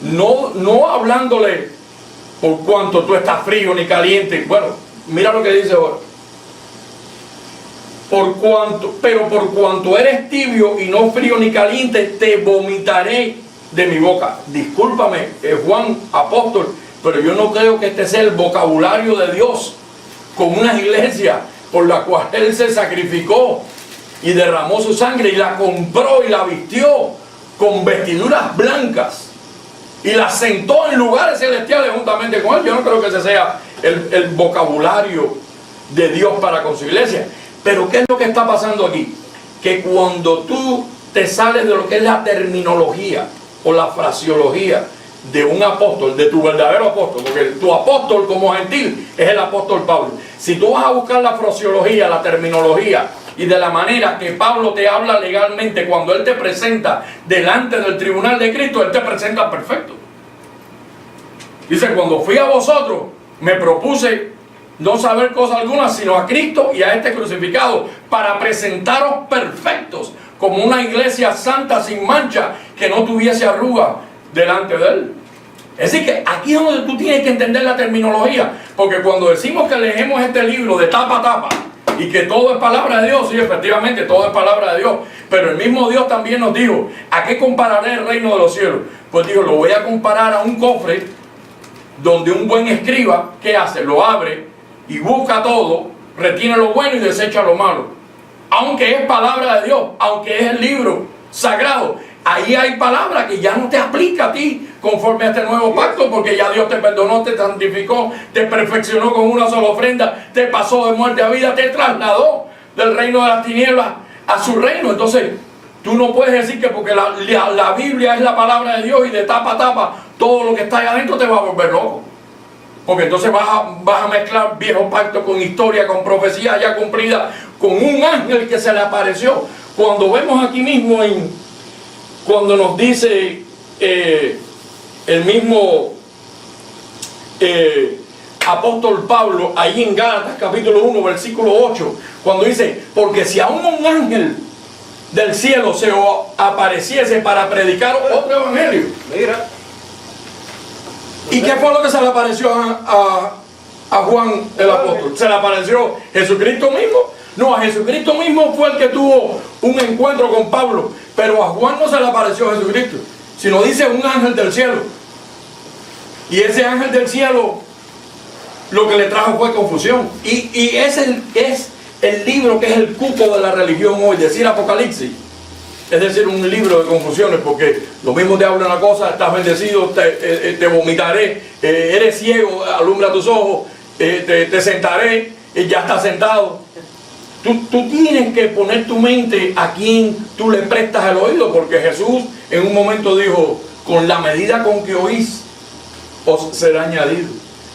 no hablándole por cuanto tú estás frío ni caliente. Bueno, mira lo que dice ahora. Pero por cuanto eres tibio y no frío ni caliente, te vomitaré de mi boca. Discúlpame, Juan, apóstol, pero yo no creo que este sea el vocabulario de Dios con una iglesia por la cual Él se sacrificó y derramó su sangre y la compró y la vistió con vestiduras blancas y la sentó en lugares celestiales juntamente con Él. Yo no creo que ese sea el vocabulario de Dios para con su iglesia. Pero ¿qué es lo que está pasando aquí? Que cuando tú te sales de lo que es la terminología o la fraseología de un apóstol, de tu verdadero apóstol, porque tu apóstol como gentil es el apóstol Pablo. Si tú vas a buscar la fraseología, la terminología y de la manera que Pablo te habla legalmente cuando él te presenta delante del tribunal de Cristo, él te presenta perfecto. Dice, cuando fui a vosotros, me propuse no saber cosa alguna, sino a Cristo y a este crucificado, para presentaros perfectos, como una iglesia santa sin mancha, que no tuviese arruga delante de Él. Es decir, que aquí es donde tú tienes que entender la terminología, porque cuando decimos que leemos este libro de tapa a tapa, y que todo es palabra de Dios, sí, efectivamente, todo es palabra de Dios, pero el mismo Dios también nos dijo, ¿a qué compararé el reino de los cielos? Pues digo, lo voy a comparar a un cofre, donde un buen escriba, ¿qué hace? Lo abre y busca todo, retiene lo bueno y desecha lo malo. Aunque es palabra de Dios, aunque es el libro sagrado, ahí hay palabra que ya no te aplica a ti conforme a este nuevo pacto, porque ya Dios te perdonó, te santificó, te perfeccionó con una sola ofrenda, te pasó de muerte a vida, te trasladó del reino de las tinieblas a su reino. Entonces, tú no puedes decir que porque la Biblia es la palabra de Dios y de tapa a tapa, todo lo que está ahí adentro te va a volver loco. Porque entonces vas a mezclar viejo pacto con historia, con profecía ya cumplida, con un ángel que se le apareció. Cuando vemos aquí mismo, cuando nos dice el mismo apóstol Pablo, ahí en Gálatas capítulo 1, versículo 8, cuando dice, porque si aún un ángel del cielo se apareciese para predicar otro evangelio. Mira. ¿Y qué fue lo que se le apareció a Juan el apóstol? ¿Se le apareció Jesucristo mismo? No, a Jesucristo mismo fue el que tuvo un encuentro con Pablo, pero a Juan no se le apareció Jesucristo, sino dice un ángel del cielo. Y ese ángel del cielo lo que le trajo fue confusión. Y es el libro que es el cuco de la religión hoy, decir Apocalipsis. Es decir, un libro de confusiones, porque lo mismo te habla una cosa, estás bendecido, te vomitaré, eres ciego, alumbra tus ojos, te sentaré, ya estás sentado. Tú tienes que poner tu mente a quien tú le prestas el oído, porque Jesús en un momento dijo, con la medida con que oís, os será añadido.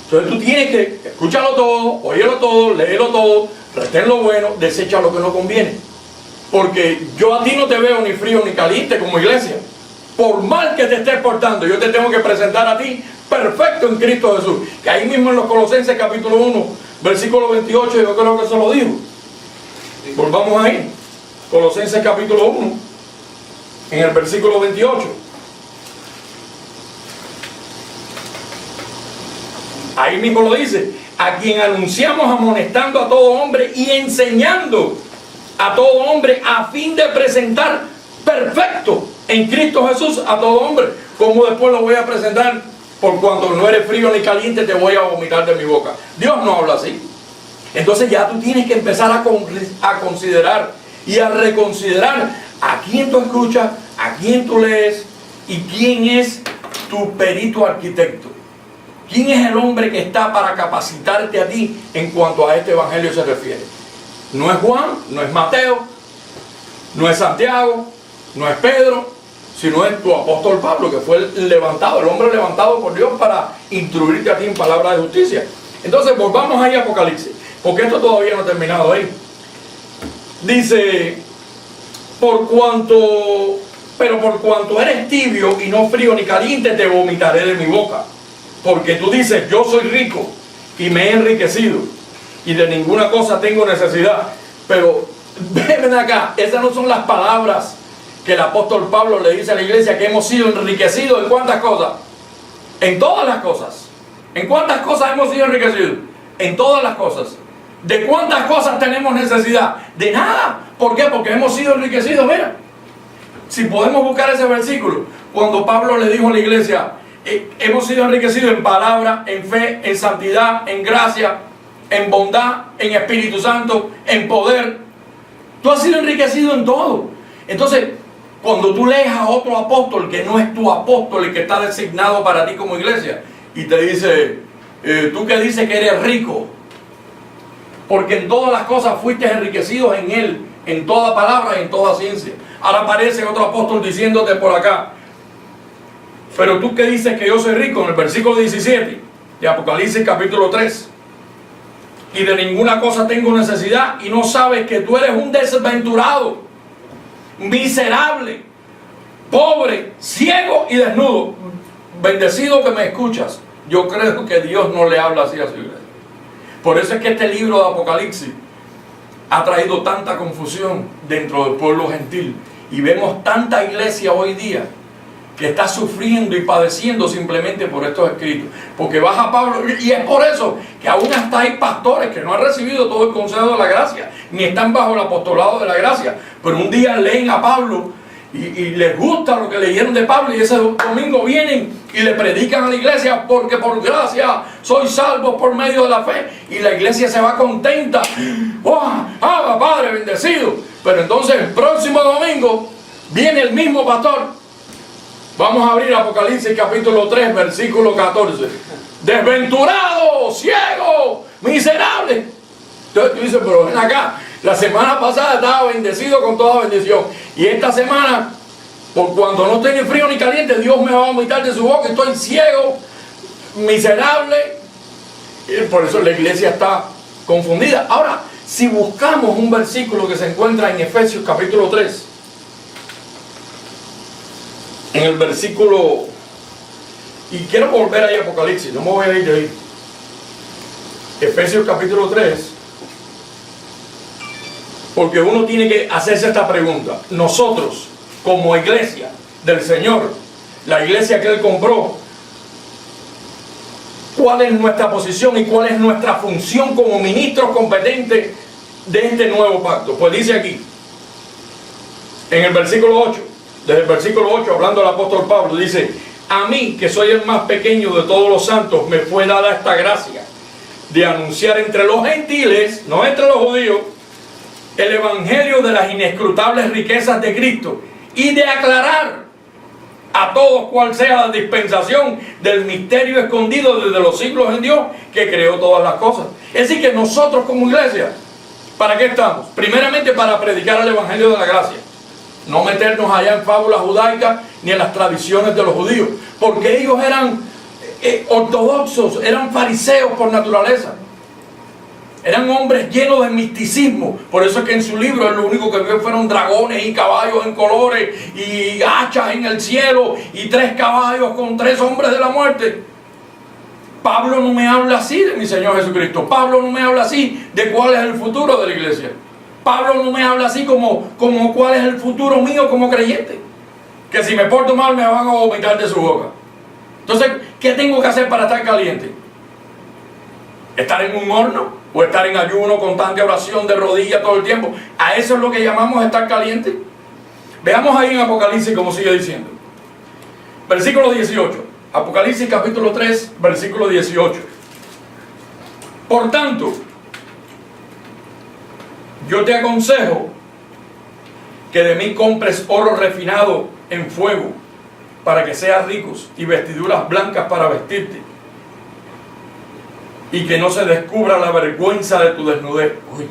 Entonces tú tienes que escúchalo todo, óyelo todo, léelo todo, retén lo bueno, desecha lo que no conviene. Porque yo a ti no te veo ni frío ni caliente como iglesia. Por mal que te estés portando, yo te tengo que presentar a ti perfecto en Cristo Jesús. Que ahí mismo en los Colosenses capítulo 1, versículo 28, yo creo que eso lo dijo. Volvamos ahí. Colosenses capítulo 1, en el versículo 28. Ahí mismo lo dice. A quien anunciamos amonestando a todo hombre y enseñando a todo hombre a fin de presentar perfecto en Cristo Jesús a todo hombre. Como después lo voy a presentar, por cuanto no eres frío ni caliente, te voy a vomitar de mi boca. Dios no habla así. Entonces ya tú tienes que empezar a considerar y a reconsiderar a quién tú escuchas, a quién tú lees y quién es tu perito arquitecto. ¿Quién es el hombre que está para capacitarte a ti en cuanto a este evangelio se refiere? No es Juan, no es Mateo, no es Santiago, no es Pedro, sino es tu apóstol Pablo, que fue el hombre levantado por Dios para instruirte a ti en palabras de justicia. Entonces volvamos ahí a Apocalipsis, porque esto todavía no ha terminado ahí. Dice, por cuanto eres tibio y no frío ni caliente, te vomitaré de mi boca. Porque tú dices, yo soy rico y me he enriquecido y de ninguna cosa tengo necesidad. Pero ven acá, esas no son las palabras que el apóstol Pablo le dice a la iglesia, que hemos sido enriquecidos. ¿En cuántas cosas? En todas las cosas. ¿En cuántas cosas hemos sido enriquecidos? En todas las cosas. ¿De cuántas cosas tenemos necesidad? De nada. ¿Por qué? Porque hemos sido enriquecidos. Mira, si podemos buscar ese versículo, cuando Pablo le dijo a la iglesia, hemos sido enriquecidos en palabra, en fe, en santidad, en gracia, en bondad, en Espíritu Santo, en poder. Tú has sido enriquecido en todo. Entonces, cuando tú lees a otro apóstol que no es tu apóstol y que está designado para ti como iglesia, y te dice, tú que dices que eres rico, porque en todas las cosas fuiste enriquecidos en Él, en toda palabra y en toda ciencia. Ahora aparece otro apóstol diciéndote por acá, pero tú que dices que yo soy rico, en el versículo 17 de Apocalipsis capítulo 3, y de ninguna cosa tengo necesidad, y no sabes que tú eres un desventurado, miserable, pobre, ciego y desnudo. Bendecido que me escuchas. Yo creo que Dios no le habla así a su iglesia. Por eso es que este libro de Apocalipsis ha traído tanta confusión dentro del pueblo gentil. Y vemos tanta iglesia hoy día que está sufriendo y padeciendo simplemente por estos escritos. Porque baja Pablo, y es por eso que aún hasta hay pastores que no han recibido todo el consejo de la gracia, ni están bajo el apostolado de la gracia, pero un día leen a Pablo y les gusta lo que leyeron de Pablo, y ese domingo vienen y le predican a la iglesia, porque por gracia sois salvos por medio de la fe, y la iglesia se va contenta. ¡Oh, Padre bendecido! Pero entonces el próximo domingo viene el mismo pastor. Vamos a abrir Apocalipsis capítulo 3, versículo 14. Desventurado, ciego, miserable. Entonces tú dices, pero ven acá, la semana pasada estaba bendecido con toda bendición, y esta semana, por cuando no estoy ni frío ni caliente, Dios me va a vomitar de su boca, estoy ciego, miserable. Y por eso la iglesia está confundida. Ahora, si buscamos un versículo que se encuentra en Efesios capítulo 3, en el versículo, y quiero volver ahí a Apocalipsis, no me voy a ir de ahí. Efesios capítulo 3, porque uno tiene que hacerse esta pregunta. Nosotros, como iglesia del Señor, la iglesia que Él compró, ¿cuál es nuestra posición y cuál es nuestra función como ministros competentes de este nuevo pacto? Pues dice aquí, en el versículo 8, desde el versículo 8, hablando el apóstol Pablo, dice: a mí, que soy el más pequeño de todos los santos, me fue dada esta gracia de anunciar entre los gentiles, no entre los judíos, el evangelio de las inescrutables riquezas de Cristo, y de aclarar a todos cuál sea la dispensación del misterio escondido desde los siglos en Dios, que creó todas las cosas. Es decir, que nosotros como iglesia, ¿para qué estamos? Primeramente, para predicar el evangelio de la gracia. No meternos allá en fábulas judaicas ni en las tradiciones de los judíos, porque ellos eran ortodoxos, eran fariseos por naturaleza. Eran hombres llenos de misticismo. Por eso es que en su libro lo único que vio fueron dragones y caballos en colores y hachas en el cielo y 3 caballos con 3 hombres de la muerte. Pablo no me habla así de mi Señor Jesucristo. Pablo no me habla así de cuál es el futuro de la iglesia. Pablo no me habla así como cuál es el futuro mío como creyente. Que si me porto mal me van a vomitar de su boca. Entonces, ¿qué tengo que hacer para estar caliente? ¿Estar en un horno? ¿O estar en ayuno, constante oración, de rodillas todo el tiempo? ¿A eso es lo que llamamos estar caliente? Veamos ahí en Apocalipsis como sigue diciendo. Versículo 18. Apocalipsis capítulo 3, versículo 18. Por tanto, yo te aconsejo que de mí compres oro refinado en fuego, para que seas ricos, y vestiduras blancas para vestirte, y que no se descubra la vergüenza de tu desnudez. Oye,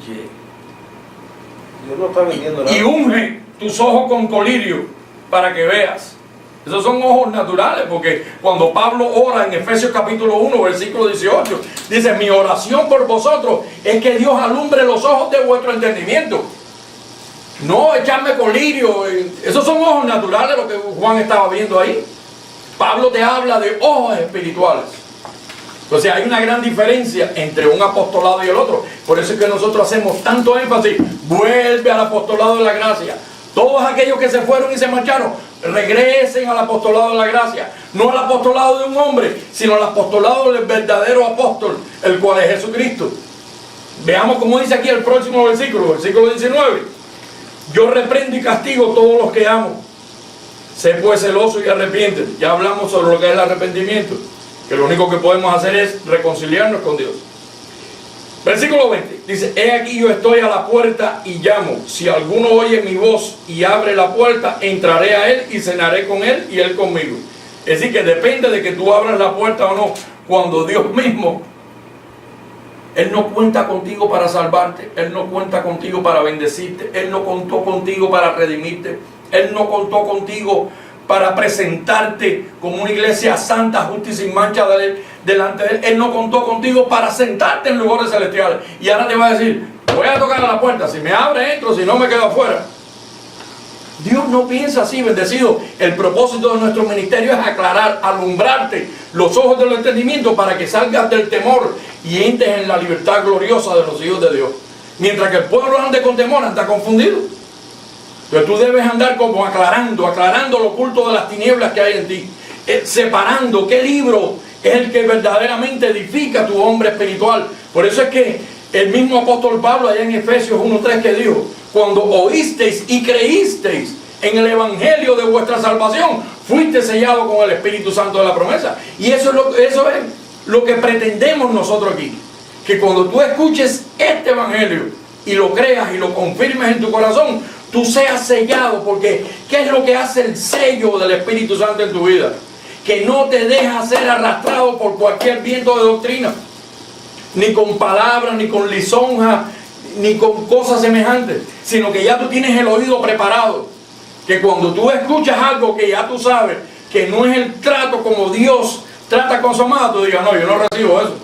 Dios no está vendiendo nada. Y unge tus ojos con colirio para que veas. Esos son ojos naturales, porque cuando Pablo ora en Efesios capítulo 1, versículo 18, dice: mi oración por vosotros es que Dios alumbre los ojos de vuestro entendimiento. No echarme colirio. Esos son ojos naturales, lo que Juan estaba viendo ahí. Pablo te habla de ojos espirituales. Entonces hay una gran diferencia entre un apostolado y el otro. Por eso es que nosotros hacemos tanto énfasis: vuelve al apostolado de la gracia. Todos aquellos que se fueron y se marcharon, regresen al apostolado de la gracia. No al apostolado de un hombre, sino al apostolado del verdadero apóstol, el cual es Jesucristo. Veamos cómo dice aquí el próximo versículo, versículo 19. Yo reprendo y castigo a todos los que amo. Sé pues celoso y arrepiéntete. Ya hablamos sobre lo que es el arrepentimiento, que lo único que podemos hacer es reconciliarnos con Dios. Versículo 20, dice: he aquí yo estoy a la puerta y llamo. Si alguno oye mi voz y abre la puerta, entraré a él y cenaré con él y él conmigo. Es decir, que depende de que tú abras la puerta o no. Cuando Dios mismo, Él no cuenta contigo para salvarte, Él no cuenta contigo para bendecirte, Él no contó contigo para redimirte, Él no contó contigo para presentarte como una iglesia santa, justa y sin mancha delante de Él. Él no contó contigo para sentarte en lugares celestiales. Y ahora te va a decir: voy a tocar a la puerta, si me abre entro, si no me quedo afuera. Dios no piensa así, bendecido. El propósito de nuestro ministerio es aclarar, alumbrarte los ojos del entendimiento para que salgas del temor y entres en la libertad gloriosa de los hijos de Dios. Mientras que el pueblo ande con temor, anda confundido. Entonces tú debes andar como aclarando lo oculto de las tinieblas que hay en ti. Separando qué libro es el que verdaderamente edifica a tu hombre espiritual. Por eso es que el mismo apóstol Pablo allá en Efesios 1:3 que dijo: cuando oísteis y creísteis en el evangelio de vuestra salvación, fuiste sellado con el Espíritu Santo de la promesa. Y eso es lo que pretendemos nosotros aquí. Que cuando tú escuches este evangelio y lo creas y lo confirmes en tu corazón, tú seas sellado. Porque ¿qué es lo que hace el sello del Espíritu Santo en tu vida? Que no te deja ser arrastrado por cualquier viento de doctrina, ni con palabras, ni con lisonjas, ni con cosas semejantes, sino que ya tú tienes el oído preparado, que cuando tú escuchas algo que ya tú sabes que no es el trato como Dios trata con su amada, tú digas: no, yo no recibo eso.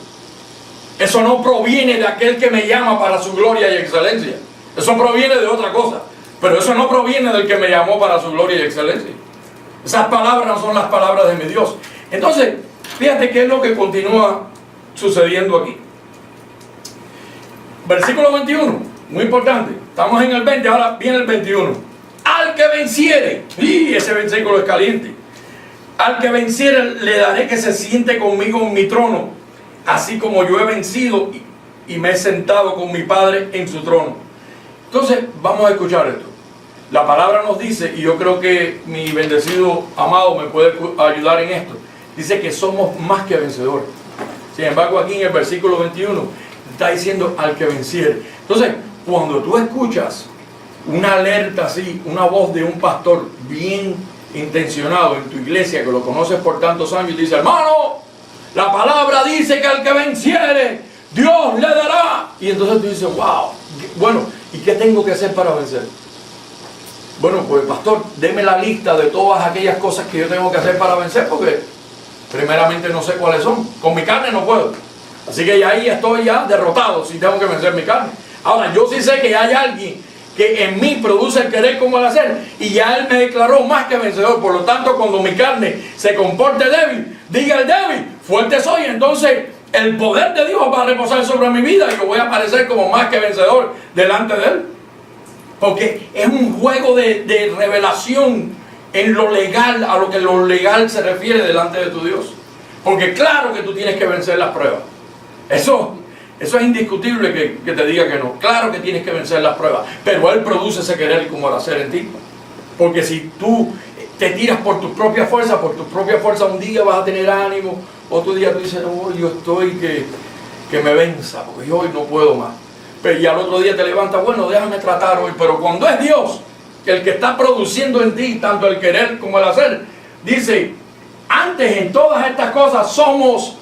Eso no proviene de aquel que me llama para su gloria y excelencia. Eso proviene de otra cosa, pero eso no proviene del que me llamó para su gloria y excelencia. Esas palabras no son las palabras de mi Dios. Entonces, fíjate qué es lo que continúa sucediendo aquí. Versículo 21, muy importante. Estamos en el 20, ahora viene el 21. Al que venciere, y ese versículo es caliente. Al que venciere le daré que se siente conmigo en mi trono, así como yo he vencido y me he sentado con mi Padre en su trono. Entonces, vamos a escuchar esto. La palabra nos dice, y yo creo que mi bendecido amado me puede ayudar en esto, dice que somos más que vencedores. Sin embargo, aquí en el versículo 21 está diciendo: al que venciere. Entonces, cuando tú escuchas una alerta así, una voz de un pastor bien intencionado en tu iglesia, que lo conoces por tantos años, y dice: hermano, la palabra dice que al que venciere, Dios le dará. Y entonces tú dices: wow, bueno, ¿y qué tengo que hacer para vencer? Bueno, pues pastor, deme la lista de todas aquellas cosas que yo tengo que hacer para vencer, porque primeramente no sé cuáles son. Con mi carne no puedo. Así que ahí estoy ya derrotado si tengo que vencer mi carne. Ahora, yo sí sé que hay alguien que en mí produce el querer como el hacer, y ya Él me declaró más que vencedor. Por lo tanto, cuando mi carne se comporte débil, diga el débil: fuerte soy. Entonces el poder de Dios va a reposar sobre mi vida y yo voy a aparecer como más que vencedor delante de Él. Porque es un juego de revelación en lo legal, a lo que lo legal se refiere delante de tu Dios. Porque claro que tú tienes que vencer las pruebas. Eso es indiscutible que te diga que no. Claro que tienes que vencer las pruebas, pero Él produce ese querer como el hacer en ti. Porque si tú te tiras por tus propias fuerzas, un día vas a tener ánimo, otro día tú dices: no, yo estoy que me venza, porque yo hoy no puedo más. Pero y al otro día te levantas: bueno, déjame tratar hoy. Pero cuando es Dios el que está produciendo en ti tanto el querer como el hacer, dice: antes en todas estas cosas somos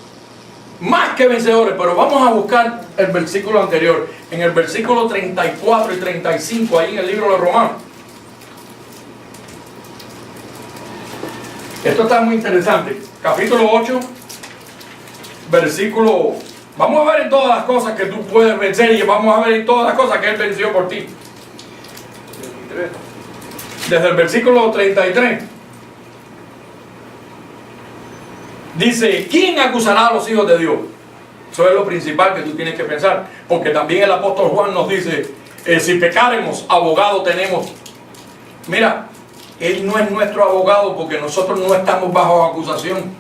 más que vencedores. Pero vamos a buscar el versículo anterior, en el versículo 34 y 35, ahí en el libro de Romanos. Esto está muy interesante. Capítulo 8, versículo... Vamos a ver en todas las cosas que tú puedes vencer, y vamos a ver en todas las cosas que Él venció por ti. Desde el versículo 33. Dice: ¿quién acusará a los hijos de Dios? Eso es lo principal que tú tienes que pensar. Porque también el apóstol Juan nos dice: si pecáremos, abogado tenemos. Mira, Él no es nuestro abogado, porque nosotros no estamos bajo acusación.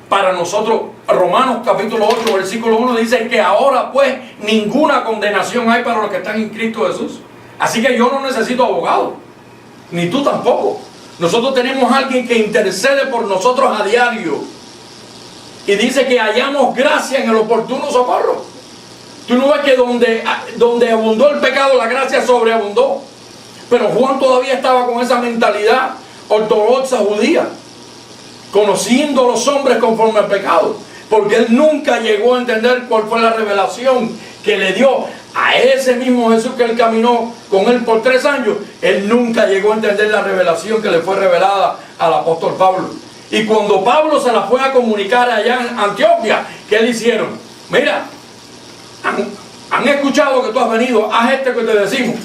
Para nosotros, Romanos capítulo 8, versículo 1 dice que ahora pues ninguna condenación hay para los que están en Cristo Jesús. Así que yo no necesito abogado, ni tú tampoco. Nosotros tenemos a alguien que intercede por nosotros a diario, y dice que hallamos gracia en el oportuno socorro. Tú no ves que donde abundó el pecado, la gracia sobreabundó. Pero Juan todavía estaba con esa mentalidad ortodoxa judía, conociendo a los hombres conforme al pecado, porque él nunca llegó a entender cuál fue la revelación que le dio a ese mismo Jesús que él caminó con él por 3 años. Él nunca llegó a entender la revelación que le fue revelada al apóstol Pablo. Y cuando Pablo se la fue a comunicar allá en Antioquía, ¿qué le hicieron? Mira, han escuchado que tú has venido, haz este que te decimos.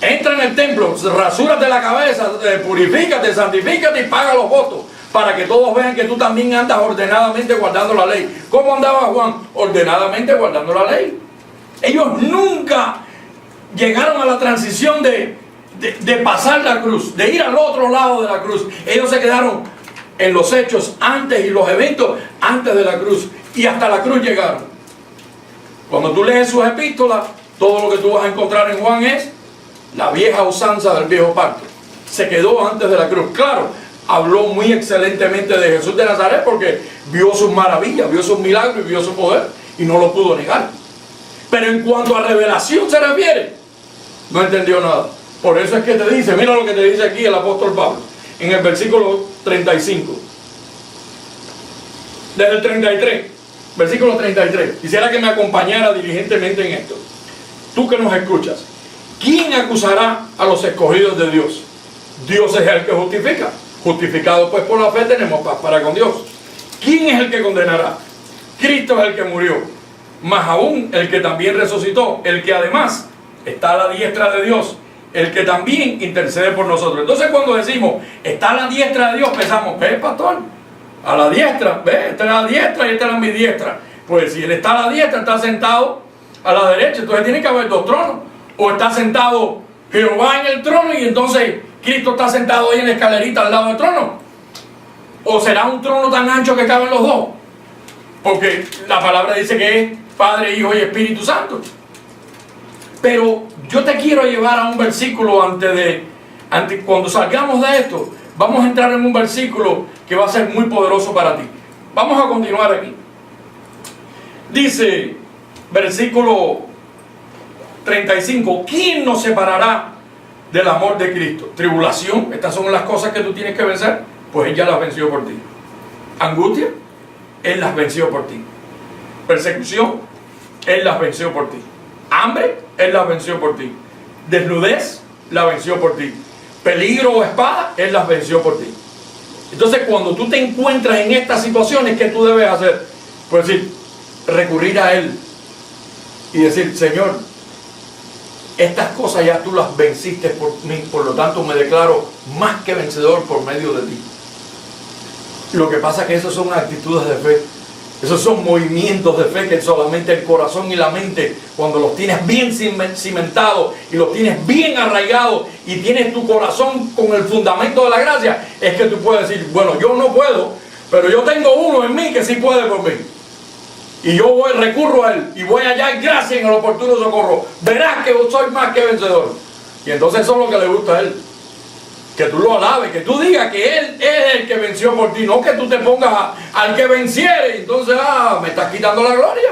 Entra en el templo, rasúrate la cabeza, purifícate, santifícate y paga los votos, para que todos vean que tú también andas ordenadamente guardando la ley. ¿Cómo andaba Juan? Ordenadamente guardando la ley. Ellos nunca llegaron a la transición de pasar la cruz, de ir al otro lado de la cruz. Ellos se quedaron en los hechos antes y los eventos antes de la cruz, y hasta la cruz llegaron. Cuando tú lees sus epístolas, todo lo que tú vas a encontrar en Juan es la vieja usanza del viejo pacto. Se quedó antes de la cruz. Claro, habló muy excelentemente de Jesús de Nazaret porque vio sus maravillas, vio sus milagros y vio su poder, y no lo pudo negar. Pero en cuanto a revelación se refiere, no entendió nada. Por eso es que te dice, mira lo que te dice aquí el apóstol Pablo, en el versículo 35. Desde el 33, versículo 33. Quisiera que me acompañara diligentemente en esto. Tú que nos escuchas, ¿quién acusará a los escogidos de Dios? Dios es el que justifica. Justificado pues por la fe tenemos paz para con Dios. ¿Quién es el que condenará? Cristo es el que murió, más aún el que también resucitó, el que además está a la diestra de Dios, el que también intercede por nosotros. Entonces cuando decimos está a la diestra de Dios, pensamos, ¿ves, pastor? A la diestra, ¿ves? Esta es la diestra y esta es la mi diestra. Pues si él está a la diestra, está sentado a la derecha, entonces tiene que haber dos tronos. O está sentado Jehová en el trono y entonces Cristo está sentado ahí en la escalerita al lado del trono. O será un trono tan ancho que caben los dos, porque la palabra dice que es Padre, Hijo y Espíritu Santo. Pero yo te quiero llevar a un versículo cuando salgamos de esto, vamos a entrar en un versículo que va a ser muy poderoso para ti. Vamos a continuar aquí. Dice, versículo 35, ¿quién nos separará del amor de Cristo? Tribulación, estas son las cosas que tú tienes que vencer, pues Él ya las venció por ti. Angustia, Él las venció por ti. Persecución, Él las venció por ti. Hambre, Él las venció por ti. Desnudez, la venció por ti. Peligro o espada, Él las venció por ti. Entonces cuando tú te encuentras en estas situaciones, ¿qué tú debes hacer? Pues decir, recurrir a Él y decir, Señor, estas cosas ya tú las venciste por mí, por lo tanto me declaro más que vencedor por medio de ti. Lo que pasa es que esas son actitudes de fe, esos son movimientos de fe que solamente el corazón y la mente, cuando los tienes bien cimentados y los tienes bien arraigados y tienes tu corazón con el fundamento de la gracia, es que tú puedes decir, bueno, yo no puedo, pero yo tengo uno en mí que sí puede por mí. Y yo recurro a Él y voy a hallar gracia en el oportuno socorro. Verás que soy más que vencedor. Y entonces eso es lo que le gusta a Él. Que tú lo alabes, que tú digas que Él es el que venció por ti. No que tú te pongas al que venciere y entonces, me estás quitando la gloria.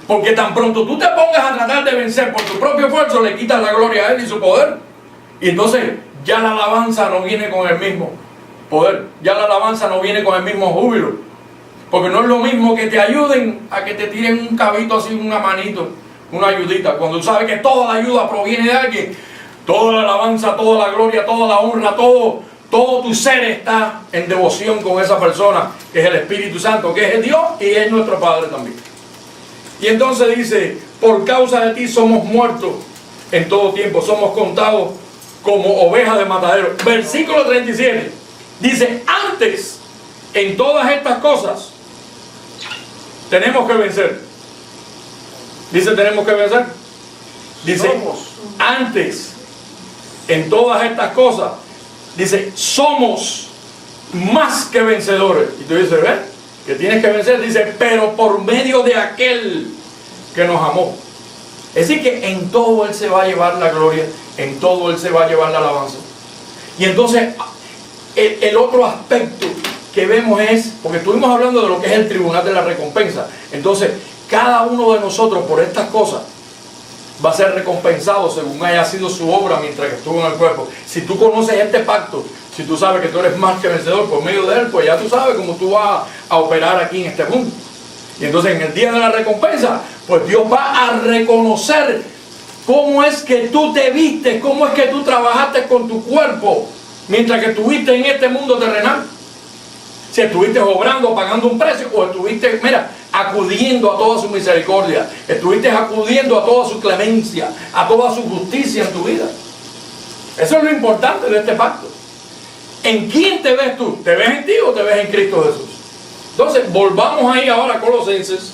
Porque tan pronto tú te pongas a tratar de vencer por tu propio esfuerzo, le quitas la gloria a Él y su poder. Y entonces ya la alabanza no viene con el mismo poder. Ya la alabanza no viene con el mismo júbilo. Porque no es lo mismo que te ayuden a que te tiren un cabito así, una manito, una ayudita. Cuando tú sabes que toda la ayuda proviene de alguien, toda la alabanza, toda la gloria, toda la honra, todo tu ser está en devoción con esa persona, que es el Espíritu Santo, que es Dios y es nuestro Padre también. Y entonces dice, por causa de ti somos muertos en todo tiempo, somos contados como ovejas de matadero. Versículo 37, dice, antes, en todas estas cosas, tenemos que vencer. Dice, tenemos que vencer. Dice, antes, en todas estas cosas, dice, somos más que vencedores. Y tú dices, ¿ves? Que tienes que vencer. Dice, pero por medio de aquel que nos amó. Es decir, que en todo Él se va a llevar la gloria, en todo Él se va a llevar la alabanza. Y entonces, el otro aspecto que vemos es, porque estuvimos hablando de lo que es el tribunal de la recompensa. Entonces, cada uno de nosotros por estas cosas va a ser recompensado según haya sido su obra mientras que estuvo en el cuerpo. Si tú conoces este pacto, si tú sabes que tú eres más que vencedor por medio de Él, pues ya tú sabes cómo tú vas a operar aquí en este mundo. Y entonces en el día de la recompensa, pues Dios va a reconocer cómo es que tú te viste, cómo es que tú trabajaste con tu cuerpo mientras que estuviste en este mundo terrenal. Si estuviste obrando, pagando un precio, o estuviste, acudiendo a toda su misericordia, estuviste acudiendo a toda su clemencia, a toda su justicia en tu vida. Eso es lo importante de este pacto. ¿En quién te ves tú? ¿Te ves en ti o te ves en Cristo Jesús? Entonces, volvamos ahí ahora a Colosenses,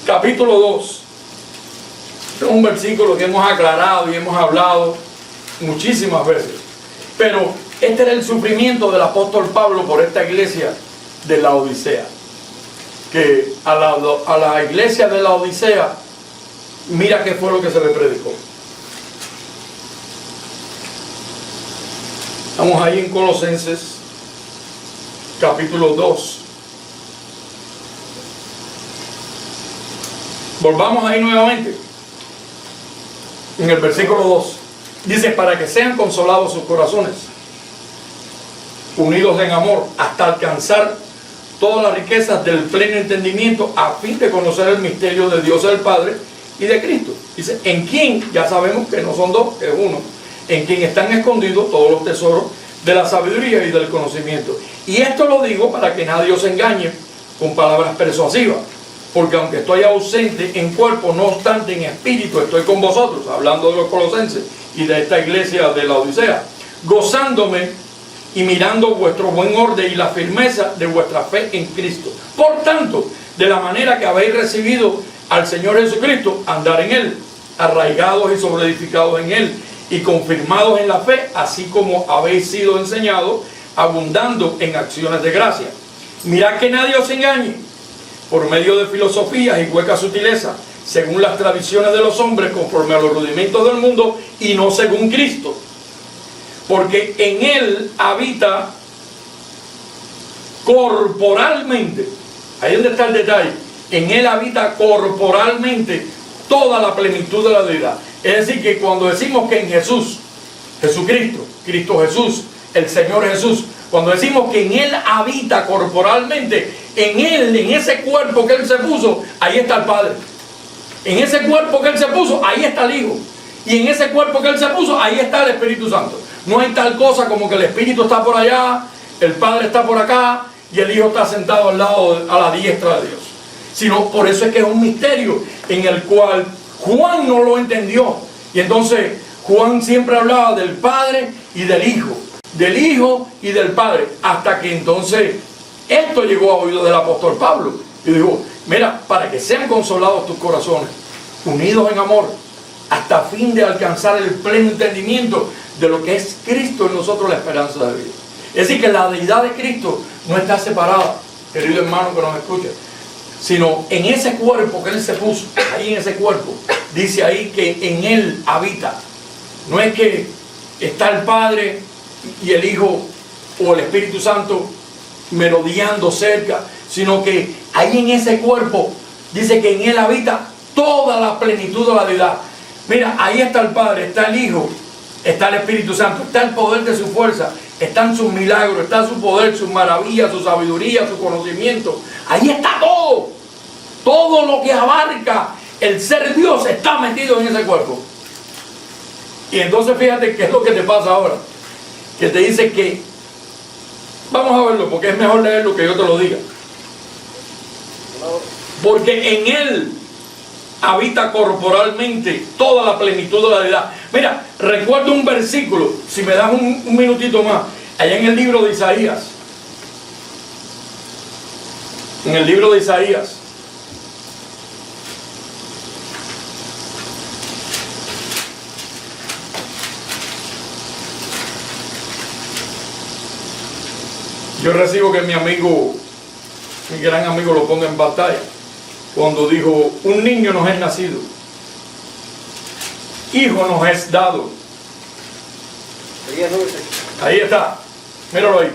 capítulo 2. Este es un versículo que hemos aclarado y hemos hablado muchísimas veces. Pero este era el sufrimiento del apóstol Pablo por esta iglesia de la Odisea. Que a la iglesia de la Odisea, mira qué fue lo que se le predicó. Estamos ahí en Colosenses, capítulo 2. Volvamos ahí nuevamente. En el versículo 2. Dice, para que sean consolados sus corazones, unidos en amor, hasta alcanzar todas las riquezas del pleno entendimiento, a fin de conocer el misterio de Dios el Padre y de Cristo. Dice, en quien, ya sabemos que no son dos, es uno, en quien están escondidos todos los tesoros de la sabiduría y del conocimiento. Y esto lo digo para que nadie os engañe con palabras persuasivas, porque aunque estoy ausente en cuerpo, no obstante en espíritu estoy con vosotros, hablando de los colosenses y de esta iglesia de la Odisea, gozándome y mirando vuestro buen orden y la firmeza de vuestra fe en Cristo. Por tanto, de la manera que habéis recibido al Señor Jesucristo, andar en Él, arraigados y sobreedificados en Él, y confirmados en la fe, así como habéis sido enseñados, abundando en acciones de gracia. Mirad que nadie os engañe, por medio de filosofías y huecas sutilezas, según las tradiciones de los hombres, conforme a los rudimentos del mundo, y no según Cristo. Porque en Él habita corporalmente, ahí es donde está el detalle, en Él habita corporalmente toda la plenitud de la deidad. Es decir, que cuando decimos que en Jesús, Jesucristo, Cristo Jesús, el Señor Jesús, cuando decimos que en Él habita corporalmente, en Él, en ese cuerpo que Él se puso, ahí está el Padre. En ese cuerpo que Él se puso, ahí está el Hijo. Y en ese cuerpo que Él se puso, ahí está el Espíritu Santo. No hay tal cosa como que el Espíritu está por allá, el Padre está por acá y el Hijo está sentado al lado, a la diestra de Dios. Sino por eso es que es un misterio en el cual Juan no lo entendió. Y entonces Juan siempre hablaba del Padre y del Hijo y del Padre, hasta que entonces esto llegó a oídos del apóstol Pablo y dijo, mira, para que sean consolados tus corazones, unidos en amor, hasta fin de alcanzar el pleno entendimiento de lo que es Cristo en nosotros, la esperanza de vida. Es decir, que la deidad de Cristo no está separada, querido hermano que nos escucha, sino en ese cuerpo que Él se puso, ahí en ese cuerpo, dice ahí que en Él habita. No es que está el Padre y el Hijo o el Espíritu Santo merodeando cerca, sino que ahí en ese cuerpo dice que en Él habita toda la plenitud de la deidad. Mira, ahí está el Padre, está el Hijo, está el Espíritu Santo, está el poder de su fuerza, están sus milagros, está su poder, sus maravillas, su sabiduría, su conocimiento. Ahí está todo. Todo lo que abarca el ser Dios está metido en ese cuerpo. Y entonces fíjate qué es lo que te pasa ahora. Que te dice que, vamos a verlo porque es mejor leerlo que yo te lo diga. Porque en Él habita corporalmente toda la plenitud de la deidad. Mira, recuerdo un versículo, si me das un minutito más, allá en el libro de Isaías. En el libro de Isaías. Yo recibo que mi amigo, mi gran amigo lo ponga en batalla, cuando dijo, un niño nos es nacido, hijo nos es dado. Ahí está, míralo ahí,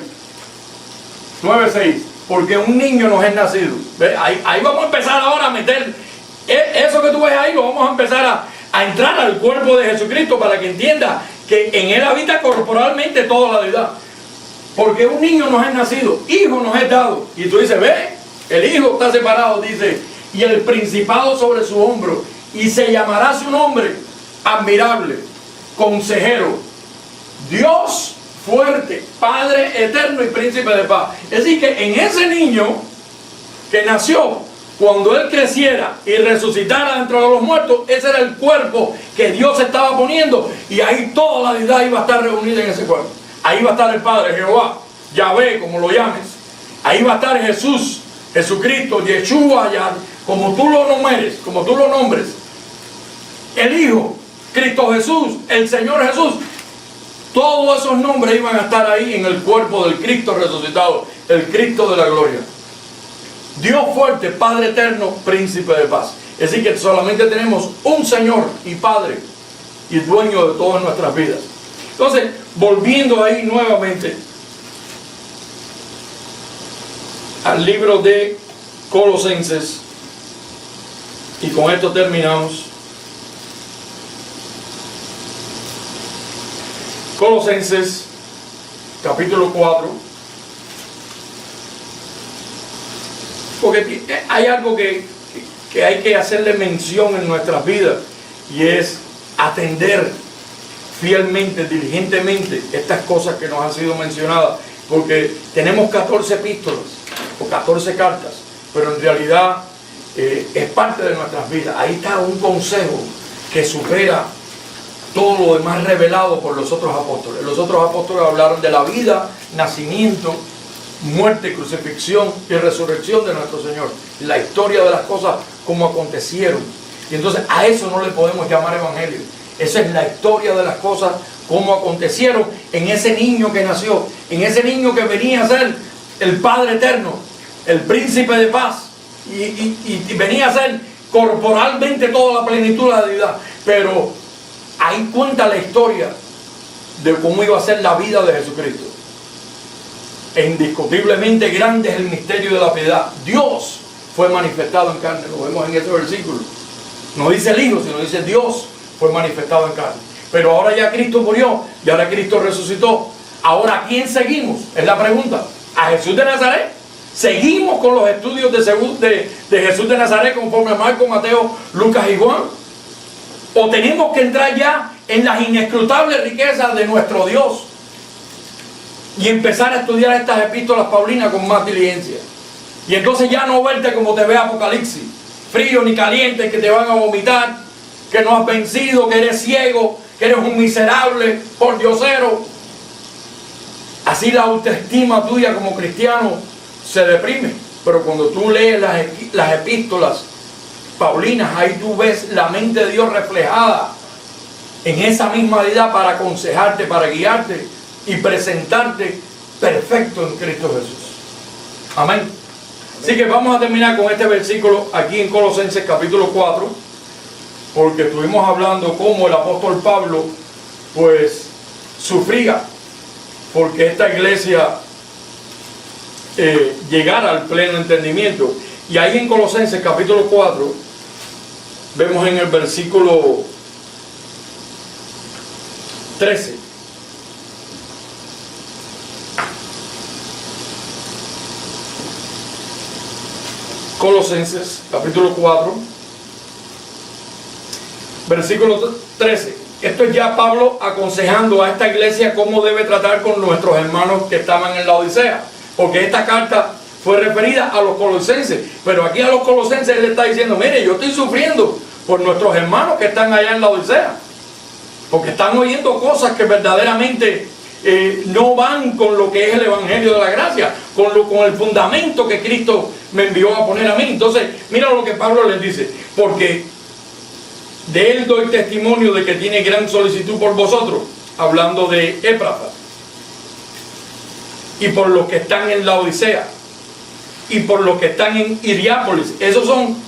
9:6, porque un niño nos es nacido. ¿Ve? Ahí vamos a empezar ahora a meter, eso que tú ves ahí, lo vamos a empezar a entrar al cuerpo de Jesucristo para que entienda que en Él habita corporalmente toda la deidad. Porque un niño nos es nacido, hijo nos es dado. Y tú dices, ve, el hijo está separado, dice, y el principado sobre su hombro, y se llamará su nombre admirable, consejero, Dios fuerte, Padre eterno y príncipe de paz. Es decir, que en ese niño que nació, cuando Él creciera y resucitara dentro de los muertos, ese era el cuerpo que Dios estaba poniendo, y ahí toda la deidad iba a estar reunida en ese cuerpo. Ahí va a estar el Padre, Jehová, Yahvé, como lo llames. Ahí va a estar Jesús, Jesucristo, Yeshua, como tú lo nombres. El Hijo, Cristo Jesús, el Señor Jesús. Todos esos nombres iban a estar ahí en el cuerpo del Cristo resucitado, el Cristo de la gloria. Dios fuerte, Padre eterno, príncipe de paz. Es decir, que solamente tenemos un Señor y Padre y dueño de todas nuestras vidas. Entonces, volviendo ahí nuevamente al libro de Colosenses, y con esto terminamos. Colosenses capítulo 4, porque hay algo que hay que hacerle mención en nuestras vidas, y es atender fielmente, diligentemente estas cosas que nos han sido mencionadas, porque tenemos 14 epístolas o 14 cartas, pero en realidad es parte de nuestras vidas. Ahí está un consejo que supera todo lo demás revelado por los otros apóstoles. Los otros apóstoles hablaron de la vida, nacimiento, muerte, crucifixión y resurrección de nuestro Señor, la historia de las cosas como acontecieron. Y entonces a eso no le podemos llamar evangelio. Esa es la historia de las cosas como acontecieron en ese niño que nació, en ese niño que venía a ser el Padre eterno, el príncipe de paz, y venía a ser corporalmente toda la plenitud de la deidad. Pero ahí cuenta la historia de cómo iba a ser la vida de Jesucristo. E indiscutiblemente grande es el misterio de la piedad. Dios fue manifestado en carne, lo vemos en ese versículo. No dice el Hijo, sino dice Dios fue manifestado en carne. Pero ahora ya Cristo murió, y ahora Cristo resucitó. Ahora, ¿a quién seguimos? Es la pregunta. ¿A Jesús de Nazaret? ¿Seguimos con los estudios de Jesús de Nazaret conforme a Marcos, Mateo, Lucas y Juan? ¿O tenemos que entrar ya en las inescrutables riquezas de nuestro Dios y empezar a estudiar estas epístolas paulinas con más diligencia? Y entonces ya no verte como te ve Apocalipsis, frío ni caliente, que te van a vomitar, que no has vencido, que eres ciego, que eres un miserable, pordiosero. Así la autoestima tuya como cristiano se deprime. Pero cuando tú lees las epístolas paulinas, ahí tú ves la mente de Dios reflejada en esa misma deidad para aconsejarte, para guiarte y presentarte perfecto en Cristo Jesús. Amén. Así que vamos a terminar con este versículo aquí en Colosenses capítulo 4, porque estuvimos hablando cómo el apóstol Pablo pues sufría porque esta iglesia llegara al pleno entendimiento. Y ahí en Colosenses capítulo 4 vemos en el versículo 13. Colosenses capítulo 4 versículo 13. Esto es ya Pablo aconsejando a esta iglesia cómo debe tratar con nuestros hermanos que estaban en la Odisea, porque esta carta fue referida a los colosenses, pero aquí a los colosenses él le está diciendo: mire, yo estoy sufriendo por nuestros hermanos que están allá en la Odisea, porque están oyendo cosas que verdaderamente no van con lo que es el evangelio de la gracia, con el fundamento que Cristo me envió a poner a mí. Entonces mira lo que Pablo les dice: porque de él doy testimonio de que tiene gran solicitud por vosotros, hablando de Éprafas, y por los que están en la Odisea, y por los que están en Hierápolis. Esos son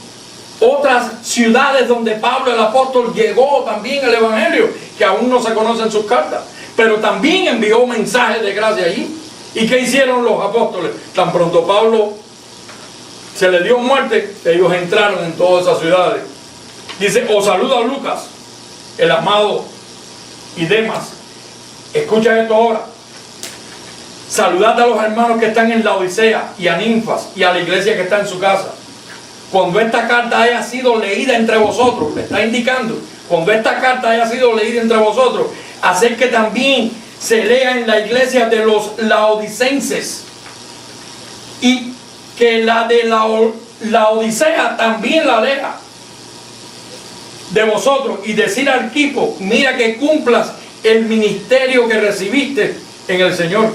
otras ciudades donde Pablo el apóstol llegó también el evangelio, que aún no se conocen sus cartas, pero también envió mensajes de gracia allí. ¿Y qué hicieron los apóstoles? Tan pronto Pablo se le dio muerte, ellos entraron en todas esas ciudades. Dice: os saluda Lucas, el amado, y Demas. Escucha esto ahora. Saludad a los hermanos que están en la Odisea, y a Ninfas, y a la iglesia que está en su casa. Cuando esta carta haya sido leída entre vosotros, le está indicando, cuando esta carta haya sido leída entre vosotros, hacer que también se lea en la iglesia de los laodicenses, y que la de la Odisea también la lea de vosotros y decir al Arquipo, mira que cumplas el ministerio que recibiste en el Señor.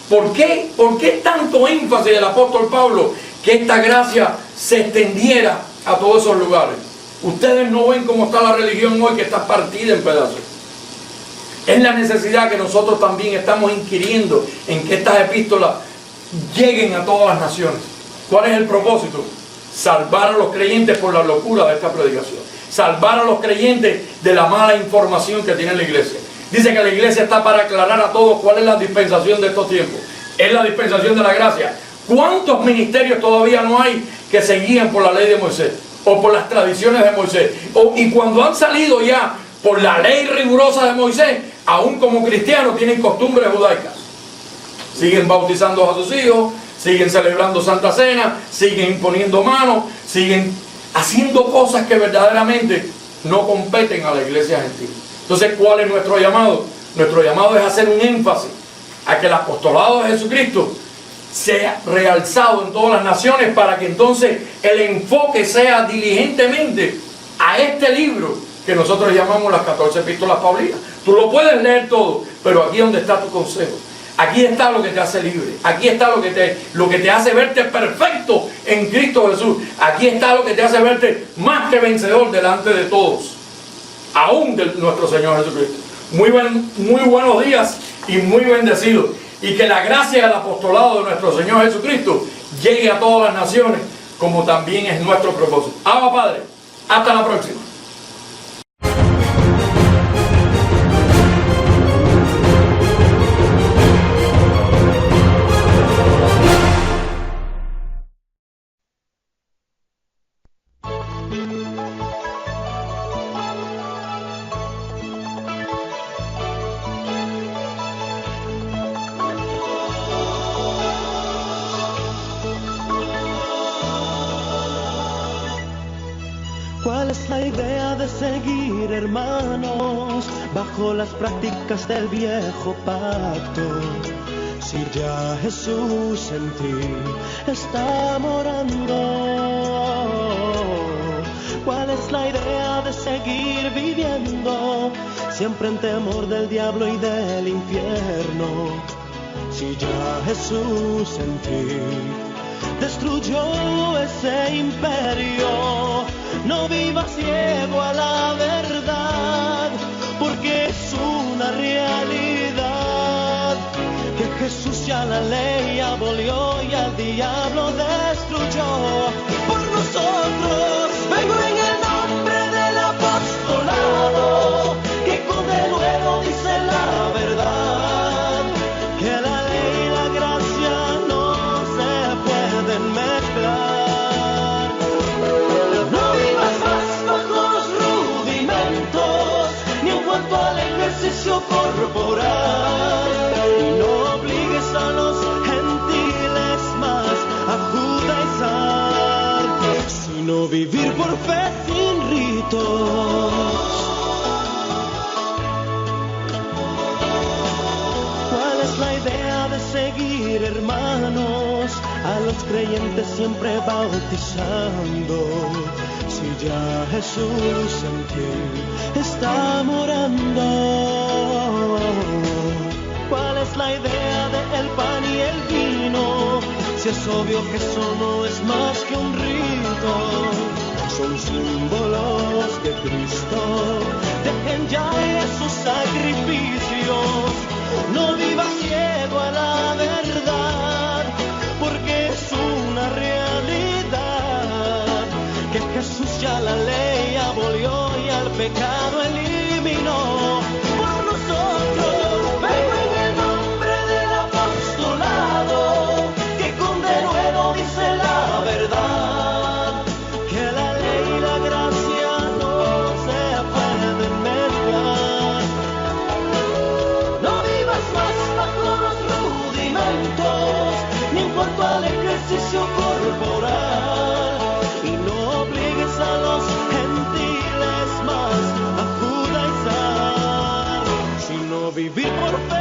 ¿Por qué tanto énfasis del apóstol Pablo que esta gracia se extendiera a todos esos lugares? Ustedes no ven cómo está la religión hoy, que está partida en pedazos. Es la necesidad que nosotros también estamos inquiriendo en que estas epístolas lleguen a todas las naciones. ¿Cuál es el propósito? Salvar a los creyentes por la locura de esta predicación. Salvar a los creyentes de la mala información que tiene la iglesia. Dice que la iglesia está para aclarar a todos cuál es la dispensación de estos tiempos. Es la dispensación de la gracia. ¿Cuántos ministerios todavía no hay que se guían por la ley de Moisés o por las tradiciones de Moisés? Y cuando han salido ya por la ley rigurosa de Moisés, aún como cristianos tienen costumbres judaicas. Siguen bautizando a sus hijos, siguen celebrando Santa Cena, siguen imponiendo manos, siguen haciendo cosas que verdaderamente no competen a la iglesia gentil. Entonces, ¿cuál es nuestro llamado? Nuestro llamado es hacer un énfasis a que el apostolado de Jesucristo sea realzado en todas las naciones, para que entonces el enfoque sea diligentemente a este libro que nosotros llamamos las 14 epístolas paulinas. Tú lo puedes leer todo, pero aquí es donde está tu consejo. Aquí está lo que te hace libre. Aquí está lo que te hace verte perfecto en Cristo Jesús. Aquí está lo que te hace verte más que vencedor delante de todos, aún de nuestro Señor Jesucristo. Muy buenos días y muy bendecidos. Y que la gracia del apostolado de nuestro Señor Jesucristo llegue a todas las naciones, como también es nuestro propósito. Abba Padre, hasta la próxima. ¿Cuál es la idea de seguir, hermanos, bajo las prácticas del viejo pacto? Si ya Jesús en ti está morando. ¿Cuál es la idea de seguir viviendo siempre en temor del diablo y del infierno? Si ya Jesús en ti destruyó ese imperio, no vivas ciego a la verdad, porque es una realidad que Jesús ya la ley abolió y al diablo destruyó. Por nosotros vengo en el nombre del apostolado, que con denuedo dice la verdad, que la ley y la gracia no se pueden mezclar. No vivas más bajo los rudimentos, ni en cuanto al ejercicio corporal, y no obligues a los gentiles más a judaizar, sino vivir por fe sin ritos. ¿Cuál es la idea de seguir, hermanos, a los creyentes siempre bautizando? Si ya Jesús en ti está morando. ¿Cuál es la idea de el pan y el vino? Si es obvio que eso no es más que un rito, son símbolos de Cristo. Dejen ya esos sacrificios, no vivas ciego a la verdad, porque es una realidad que Jesús ya la ley abolió y al pecado eliminó. Por nosotros vengo en el nombre del apostolado, que con denuedo dice la verdad, que la ley y la gracia no se pueden mezclar. No vivas más bajo los rudimentos, ni en cuanto al ejercicio corporal, y no obligues a los gentiles más a judaizar, sino vivir por fe